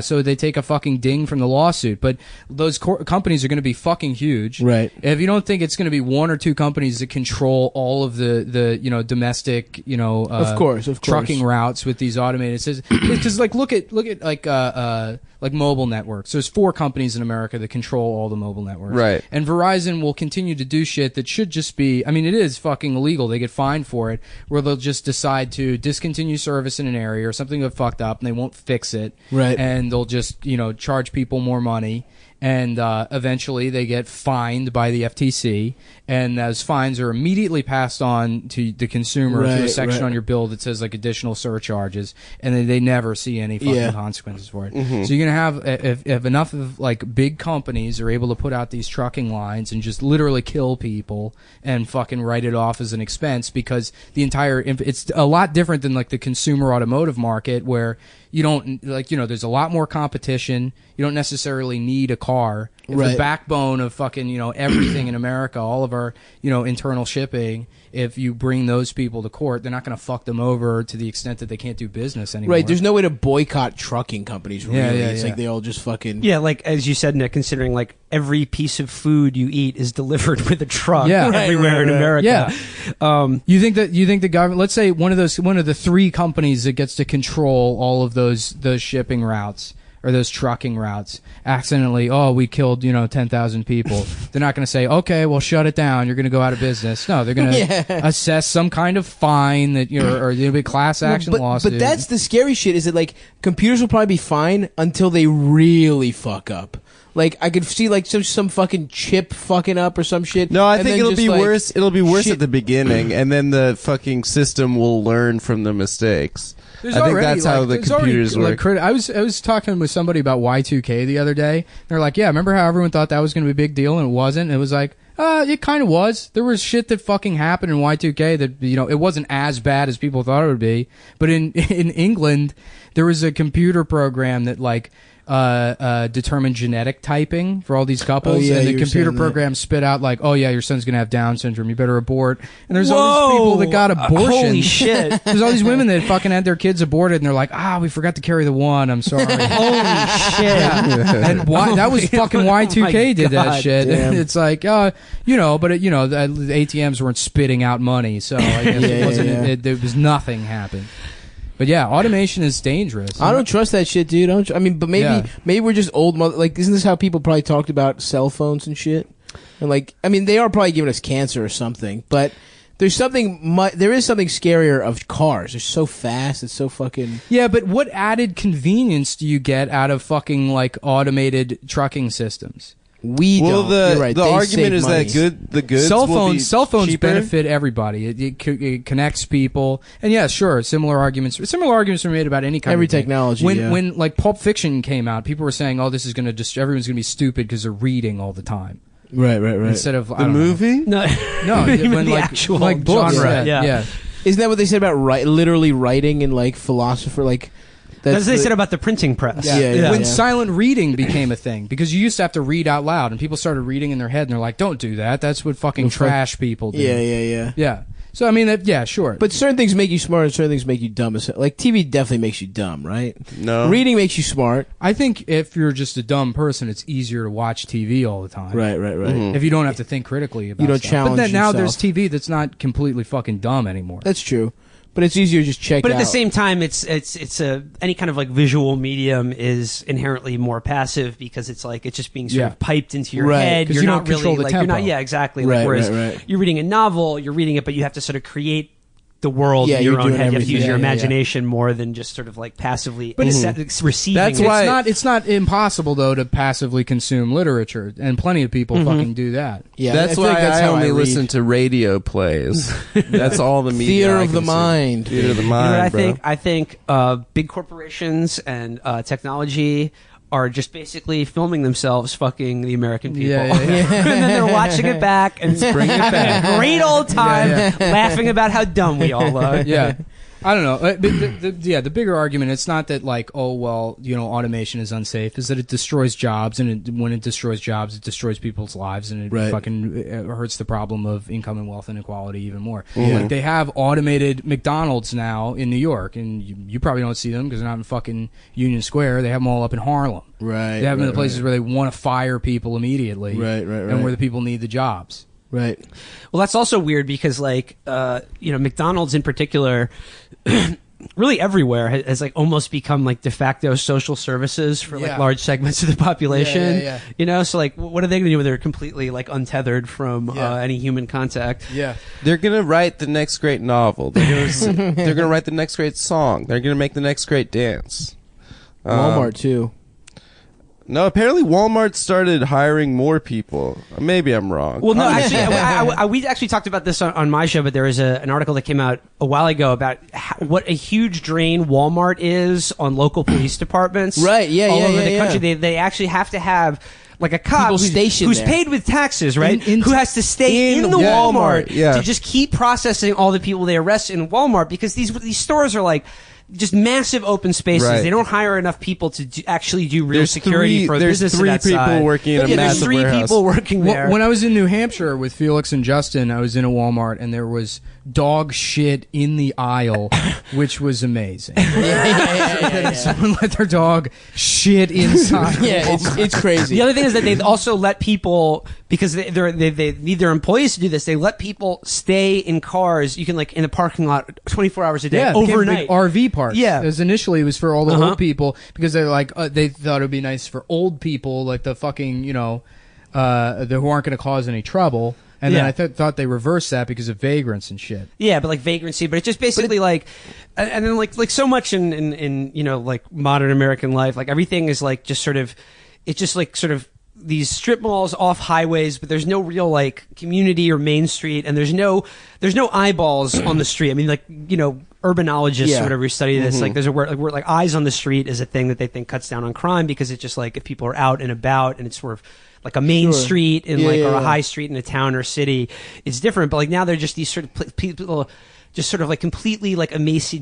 so they take a fucking ding from the lawsuit. But those companies are going to be fucking huge. Right. If you don't think it's going to be one or two companies that control all of the domestic, Of course. trucking routes with these automated systems. Because look at like mobile networks. There's 4 companies in America that control all the mobile networks. Right. And Verizon will continue to do shit that should just be, it is fucking illegal. They get fined for it, where they'll just decide to discontinue service in an area or something that fucked up and they won't fix it. Right. And they'll just, charge people more money. And eventually they get fined by the FTC, and those fines are immediately passed on to the consumer through a Right, section right. on your bill that says like additional surcharges, and they never see any fucking Yeah. consequences for it. So you're gonna have if enough of like big companies are able to put out these trucking lines and just literally kill people and fucking write it off as an expense, because the entire it's a lot different than like the consumer automotive market where you don't there's a lot more competition. You don't necessarily need a car. If Right. the backbone of fucking everything in America, all of our internal shipping, if you bring those people to court, they're not going to fuck them over to the extent that they can't do business anymore. Right, there's no way to boycott trucking companies, really. Yeah, yeah, It's yeah. like they all just fucking... Yeah, like as you said, Nick, considering like every piece of food you eat is delivered with a truck Yeah. everywhere in America. Yeah. You think the government, let's say one of the 3 companies that gets to control all of those shipping routes or those trucking routes accidentally, we killed 10,000 people. They're not going to say, okay, well, shut it down, you're going to go out of business. No, they're going to assess some kind of fine that or there'll be a class action lawsuit. But that's the scary shit, is that like computers will probably be fine until they really fuck up. Like I could see like some fucking chip fucking up or some shit. No, I and think then it'll just, be like, worse. It'll be worse shit- at the beginning, and then the fucking system will learn from the mistakes. I think that's how the computers work. I was talking with somebody about Y2K the other day. They're like, yeah, remember how everyone thought that was going to be a big deal and it wasn't? It was like, it kind of was. There was shit that fucking happened in Y2K that it wasn't as bad as people thought it would be. But in England, there was a computer program that like determine genetic typing for all these couples, Oh, yeah, and the you were computer saying that. program spit out like, "Oh yeah, your son's gonna have Down syndrome. You better abort." And there's all these people that got abortions. Holy shit! There's all these women that fucking had their kids aborted, and they're like, "We forgot to carry the one. I'm sorry." Holy shit! And why, that was fucking Y2K did that God shit. damn. It's like, but the ATMs weren't spitting out money, so I guess Yeah, it wasn't. yeah. There was nothing happened. But yeah, automation is dangerous. I don't trust that shit, dude. But maybe Yeah. maybe we're just old mother. Like, isn't this how people probably talked about cell phones and shit? And like, they are probably giving us cancer or something. But there is something scarier of cars. They're so fast. It's so fucking. Yeah, but what added convenience do you get out of fucking like automated trucking systems? We Well, don't. You're right. the They argument save is money. that the goods Cell will be phones cheaper. benefit everybody. It connects people, and yeah, sure. Similar arguments were made about any kind Every of thing. technology, When yeah. when like Pulp Fiction came out, people were saying, "Oh, this is going to everyone's going to be stupid because they're reading all the time Right. instead of I The don't know. movie? No, No, Even when the like actual like books, genre, yeah. yeah. Isn't that what they said about literally writing and like philosopher? Like That's what they said about the printing press. Yeah. When silent reading became a thing, because you used to have to read out loud, and people started reading in their head, and they're like, "Don't do that. That's what fucking trash people do." Yeah. Yeah. So sure. But certain things make you smart, and certain things make you dumb. Like TV definitely makes you dumb, right? No. Reading makes you smart. I think if you're just a dumb person, it's easier to watch TV all the time. Right. If you don't have to think critically about You don't stuff. challenge But then now yourself. there's TV that's not completely fucking dumb anymore. That's true. But it's easier to just check But out. at the same time, it's any kind of like visual medium is inherently more passive because it's like it's just being sort Yeah. of piped into your Right, head. 'cause You're you not don't control really the like you're not. tempo. Yeah, exactly. Right, Like, whereas right. you're reading a novel, you're reading it, but you have to sort of create the world Yeah, in your you're own doing head. You have to everything. use your Yeah, yeah, yeah. imagination more than just sort of like passively But receiving. That's it. why- It's not impossible though to passively consume literature, and plenty of people fucking do that. yeah, That's I feel why like that's I how only read. listen to radio plays. That's all the media. Theater I of the consume. mind. Theater of the You know mind, what I bro. think? I think big corporations and technology are just basically filming themselves fucking the American people. Yeah. And then they're watching it back and Bring it back. having a great old time laughing about how dumb we all are. Yeah. I don't know. But the bigger argument, it's not that like, oh, well, automation is unsafe, is that it destroys jobs, and when it destroys jobs, it destroys people's lives, and it Right. fucking hurts the problem of income and wealth inequality even more. Yeah. Like, they have automated McDonald's now in New York, and you probably don't see them because they're not in fucking Union Square. They have them all up in Harlem. Right. They have them in the right, places where they want to fire people immediately, Right. and where the people need the jobs. Right. Well, that's also weird because, like, McDonald's in particular, really everywhere has like almost become like de facto social services for like Yeah. large segments of the population. Yeah. So like, what are they going to do when they're completely like untethered from Yeah. any human contact? Yeah. They're gonna write the next great novel. They're gonna write the next great song. They're gonna make the next great dance. Walmart too. No, apparently Walmart started hiring more people. Maybe I'm wrong. Well, no, actually, we actually talked about this on my show, but there was an article that came out a while ago about what a huge drain Walmart is on local police departments. Right, yeah, all yeah, over yeah, the yeah. country. They actually have to have like a cop People stationed who's there. paid with taxes, right? In- who has to stay in in the Walmart, Walmart yeah. to just keep processing all the people they arrest in Walmart because these stores are like just massive open spaces. Right. They don't hire enough people to actually do real security for there's business. three of that people size. working in a Yeah, there's massive three warehouse. people working there. When I was in New Hampshire with Felix and Justin, I was in a Walmart and there was dog shit in the aisle, which was amazing. Someone let their dog shit inside. Yeah, it's crazy. The other thing is that they also let people, because they need their employees to do this, they let people stay in cars. You can like in a parking lot 24 hours a day Yeah, it became a overnight. big RV parks. Yeah. As initially it was for all the Uh-huh. old people because they're like they thought it would be nice for old people like the fucking who aren't going to cause any trouble. And Yeah. then I thought they reversed that because of vagrants and shit. Yeah, but like vagrancy, but it's just basically like, and then like so much in like modern American life, like everything is like just sort of, it's just like sort of these strip malls off highways, but there's no real like community or main street, and there's no eyeballs on the street. I mean, like urbanologists Yeah. or whatever who study this, like there's a word like eyes on the street is a thing that they think cuts down on crime because it's just like if people are out and about and it's sort of like a main Sure. street in Yeah, like yeah, or a yeah. high street in a town or city, it's different. But like now they're just these sort of people just sort of like completely like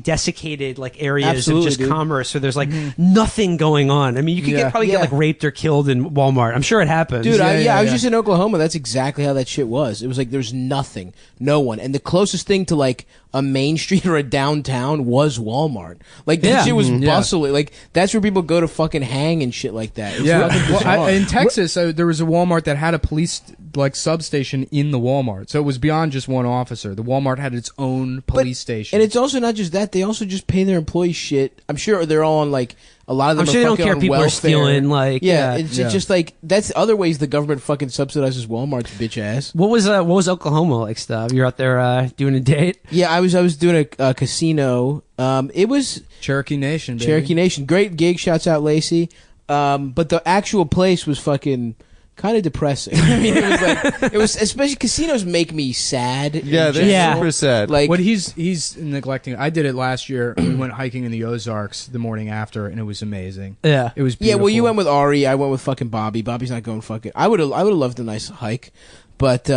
desiccated like areas Absolutely, of just dude. commerce where there's like nothing going on. I mean, you could probably get like raped or killed in Walmart. I'm sure it happens. Dude, I was yeah. just in Oklahoma. That's exactly how that shit was. It was like there's nothing, no one, and the closest thing to like a main street or a downtown was Walmart. Like that shit was bustling. Like that's where people go to fucking hang and shit like that. It was fucking Well, bizarre. in Texas, there was a Walmart that had a police like substation in the Walmart, so it was beyond just one officer. The Walmart had its own police station, and it's also not just that; they also just pay their employees shit. I'm sure they're all on like a lot of them. I'm sure are they don't fucking care if on people are welfare. stealing. Like, It's just like that's other ways the government fucking subsidizes Walmart's bitch ass. What was Oklahoma like stuff? You're out there doing a date? Yeah, I was doing a casino. It was Cherokee Nation. Baby. Cherokee Nation. Great gig. Shouts out Lacey. But the actual place was fucking kind of depressing. I mean, it was especially casinos make me sad. Yeah, in they're general. super sad. Like What he's neglecting. I did it last year. We went hiking in the Ozarks the morning after, and it was amazing. Yeah. It was yeah, beautiful. well, you went with Ari. I went with fucking Bobby. Bobby's not going fucking. I would have loved a nice hike, but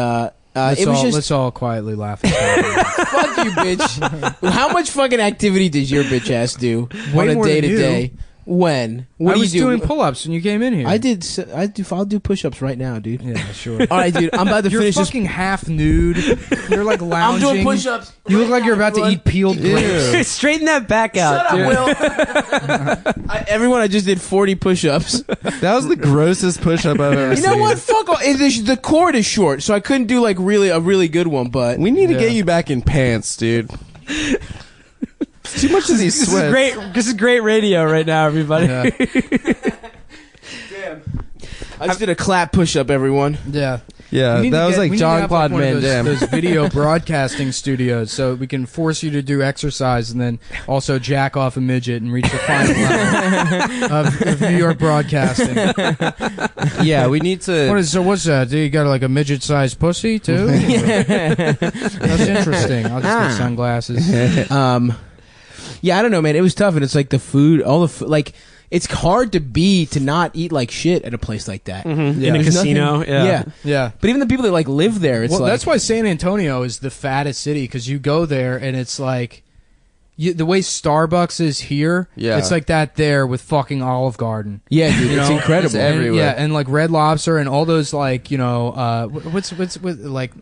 Let's all quietly laugh. fuck you, bitch. How much fucking activity does your bitch ass do Way on a more than day to you. day? When? I What do was you do? doing pull-ups when you came in here. I'll do push-ups right now, dude. Yeah, sure. All right, dude. I'm about to You're finish this. fucking half nude. You're like I'm lounging. doing push-ups. You look like you're about to eat peeled grapes. Straighten that back out. Shut dude. up, Will. Everyone, I just did 40 push-ups. That was the grossest push-up I've ever You seen. know what? Fuck all. The cord is short, so I couldn't do like a really good one. But We need to get you back in pants, dude. Too much of these This is sweats. great. This is great radio right now, everybody. Yeah. I just did a clap push-up, everyone. Yeah. Yeah, We need that to was get- like we need to John have, Claude one of Van Damme. those video broadcasting studios, so we can force you to do exercise and then also jack off a midget and reach the final level of New York broadcasting. Yeah, we need to. What's that? Do you got like a midget-sized pussy too? That's interesting. I'll just get sunglasses. Yeah, I don't know, man. It was tough, and it's like the food, all the like. It's hard to not eat like shit at a place like that. Yeah. In a There's casino. nothing- Yeah. Yeah. But even the people that like live there, it's Well, like that's why San Antonio is the fattest city, because you go there and it's like the way Starbucks is here. Yeah. It's like that there with fucking Olive Garden. yeah, dude, You it's know? incredible. It's everywhere. And, yeah, and like Red Lobster and all those like what's like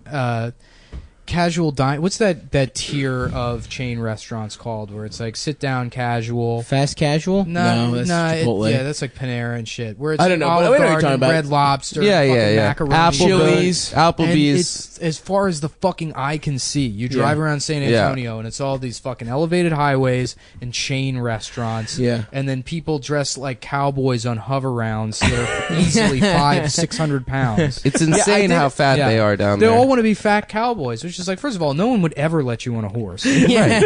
casual dine. What's that tier of chain restaurants called where it's like sit down casual? Fast casual? That's Chipotle. that's like Panera and shit. Where it's I don't know, but Olive I know what you're Garden, talking about. Red Lobster, Yeah, fucking yeah, yeah. macaroni, Chili's. And Applebee's. it's as far as the fucking eye can see. You drive around San Yeah. Antonio and it's all these fucking elevated highways and chain restaurants. Yeah. And then people dressed like cowboys on hover rounds that are easily 500-600 pounds. It's insane how fat Yeah. they are down They there. all want to be fat cowboys, which is like, first of all, no one would ever let you on a horse. Yeah.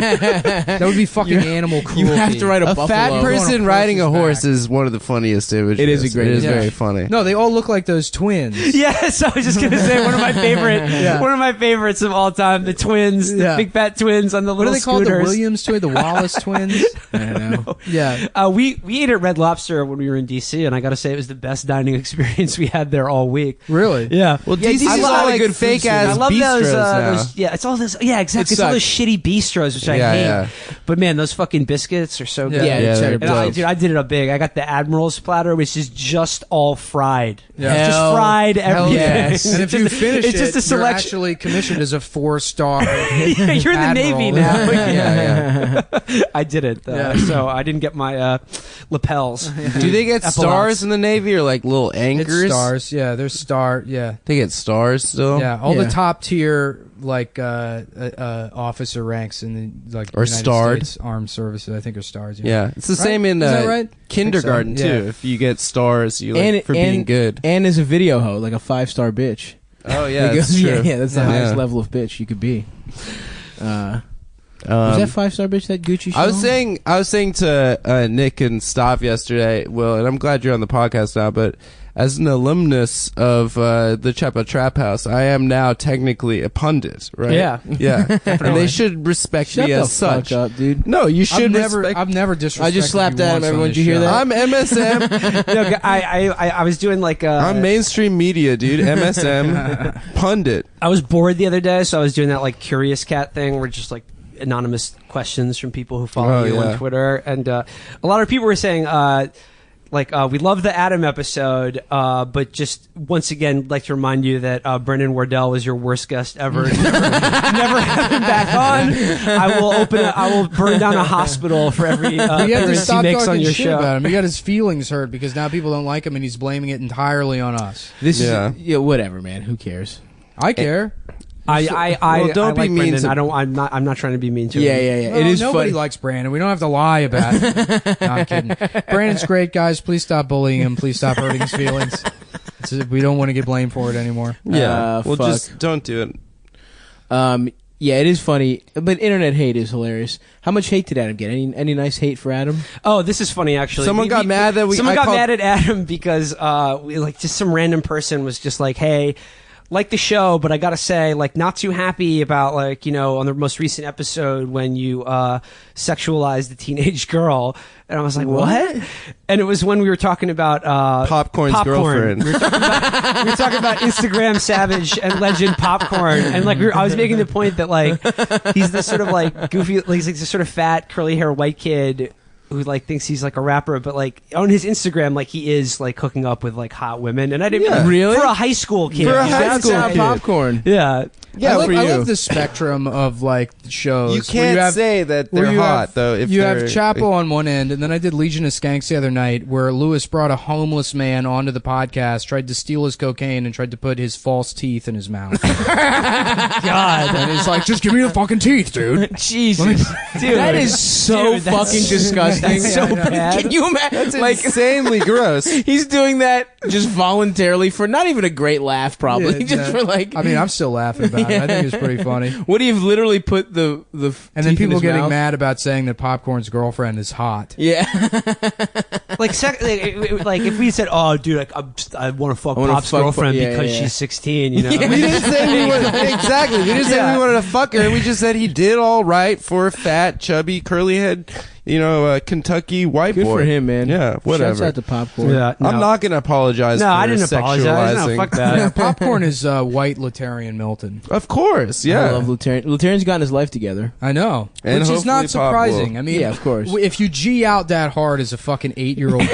That would be fucking animal cruelty. You have to ride a a buffalo. fat on a person riding a horse's horse is one of the funniest images. It is a great It is image. very funny. No, they all look like those twins. Yes, I was just gonna say one of my favorites of all time, the twins, Yeah. the big fat twins on the What are little they called? The scooters. Williams twins? The Wallace twins? I don't know. Yeah. We ate at Red Lobster when we were in DC, and I got to say it was the best dining experience we had there all week. Really? Yeah. Well, Yeah, DC's DC's is a lot all of like good food fake scene. ass I love bistros those, now. yeah, it's all those. Yeah, exactly. It It's all those sucks. shitty bistros, which I Yeah, hate. yeah. But man, those fucking biscuits are so good. Yeah, Yeah, cheddar they're And biscuits. dude, I did it up big. I got the Admiral's platter, which is just all fried. Yeah. Just Hell- fried hell everything. yes. And if you finish it's just a you're selection. actually commissioned as a 4-star. Yeah, you're in the Navy Admiral. now. Yeah, yeah. I didn't, Yeah. so I didn't get my lapels. Do they get Epaulets. stars in the Navy or like little anchors? It's stars. Yeah, there's star. Yeah. They get stars still. Yeah, all Yeah. the top tier like officer ranks in the like Or United starred. States Armed Services, I think, are stars. Yeah, it's the Right? same in Is that right? kindergarten I think so, too. yeah. If you get stars, you like for being good. And as a video hoe, like a 5-star bitch. Oh yeah, It that's goes- true. yeah, that's the Yeah. highest level of bitch you could be. Was that 5-star bitch that Gucci show? I was saying to Nick and Stav yesterday, Will, and I'm glad you're on the podcast now, but as an alumnus of the Chepa Trap House, I am now technically a pundit, right? Yeah. Yeah. And they should respect Shut me the as such. fuck up, dude. No, you should I've respect. never disrespected. I just slapped you at him, once on everyone. this Did you hear show. that? I'm MSM. No, I was doing like I'm mainstream media, dude. MSM pundit. I was bored the other day, so I was doing that like Curious Cat thing, where just like anonymous questions from people who follow Oh, you yeah. on Twitter, and a lot of people were saying. We love the Adam episode, but just once again, like to remind you that Brendan Wardell was your worst guest ever. Never have him back on. I will burn down a hospital for every You have to appearance he stop makes on talking your shit show. about him. He got his feelings hurt because now people don't like him, and he's blaming it entirely on us. This Yeah. is whatever, man. Who cares? I care. I don't be like mean Brendan. to- I'm not trying to be mean to Yeah, him. yeah, yeah. Well, It is nobody funny. likes Brandon. We don't have to lie about it. No, I'm kidding. Brandon's great, guys. Please stop bullying him. Please stop hurting his feelings. We don't want to get blamed for it anymore. Yeah. Well, fuck. just don't do it. Yeah, it is funny, but internet hate is hilarious. How much hate did Adam get? Any nice hate for Adam? Oh, this is funny actually. Someone got mad that someone I got called- mad at Adam because just some random person was just like, hey. Like the show, but I gotta say, like, not too happy about, like, you know, on the most recent episode when you sexualized the teenage girl, and I was like, what? And it was when we were talking about Popcorn's popcorn. girlfriend. We were talking about Instagram savage and legend Popcorn, and like I was making the point that like he's this sort of like goofy, like he's like this sort of fat curly hair white kid who like thinks he's like a rapper, but like on his Instagram, like he is like hooking up with like hot women, and I didn't Yeah. Really? for a high school kid. For a high Shouts school out kid. Popcorn. Yeah. Yeah, I for love, I you. love the spectrum of like shows. You where can't have- say that where they're you hot have- though. If you have they're- Chapo on one end, and then I did Legion of Skanks the other night, where Lewis brought a homeless man onto the podcast, tried to steal his cocaine, and tried to put his false teeth in his mouth. God, and he's like, "Just give me the fucking teeth, dude." Jesus, Dude, that is so dude, that's- fucking disgusting. that's so bad. Can you imagine? That's Like insanely gross. he's doing that just voluntarily for not even a great laugh, probably Yeah, just for like. I mean, I'm still laughing about it. I think it was pretty funny. What do you literally put the And then teeth in people his getting mouth? mad about saying that Popcorn's girlfriend is hot. Yeah, Like, like if we said, "Oh, dude, like, I want to fuck I wanna Pop's fuck- girlfriend yeah, because yeah. she's 16," you know. We didn't say we wanted, exactly. We didn't say Yeah. we wanted to fuck her. We just said he did all right for a fat, chubby, curly head, Kentucky white good boy. for him, man. Yeah, whatever. Shouts out to Popcorn. Yeah, no. I'm not gonna apologize. No, for I didn't apologize. No, sexualizing. fuck Yeah, that. Popcorn is white Latarian Milton. Of course, I yeah. love Luterian. Luterian's gotten his life together. I know, And which is hopefully not Pop surprising. will. I mean, Yeah, of course. If you G out that hard as a fucking 8-year-old, You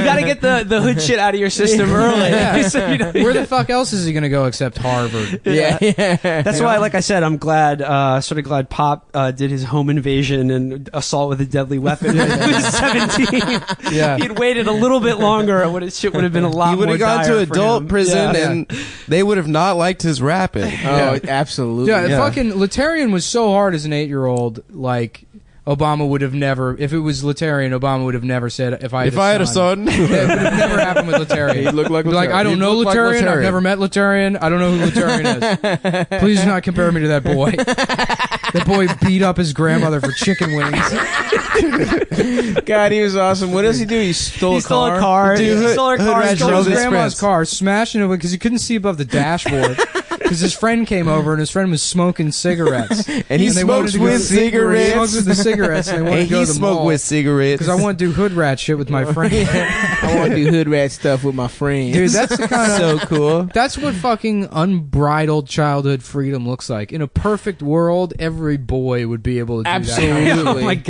got to get the hood shit out of your system early. Yeah. So you know- where the fuck else is he going to go except Harvard? Yeah, yeah. That's why, like I said, I'm glad, sort of glad Pop did his home invasion and assault with a deadly weapon when he was 17. Yeah. He'd waited a little bit longer, shit would have been a lot He would more have gone to dire for adult him. prison, Yeah. and they would have not liked his rapping. Oh, absolutely. Yeah, Yeah. fucking Latarian was so hard as an 8-year-old. Like Obama would have never, if it was Latarian, Obama would have never said, "If I had a son." son, Yeah, it would have never happened with Latarian. He'd look like Be like, Latarian. I don't He'd know look like Latarian. I've Latarian. never met Latarian. I don't know who Latarian is. Please do not compare me to that boy. That boy beat up his grandmother for chicken wings. God, he was awesome. What does he do? He stole He stole a car. Dude, He stole her Hood car. Rat Stole Joe's his grandma's Express. car, smashed into it because he couldn't see above the dashboard. Because his friend came over and his friend was smoking cigarettes, And he they smokes wanted to go- with cigarettes. He smokes with the cigarettes, and they wanted and to go he to the smoked mall with cigarettes. because I want to do hood rat shit with my friend. I want to do hood rat stuff with my friends. Dude, that's the kind of so cool. that's what fucking unbridled childhood freedom looks like. In a perfect world, every boy would be able to do that. Absolutely. Oh my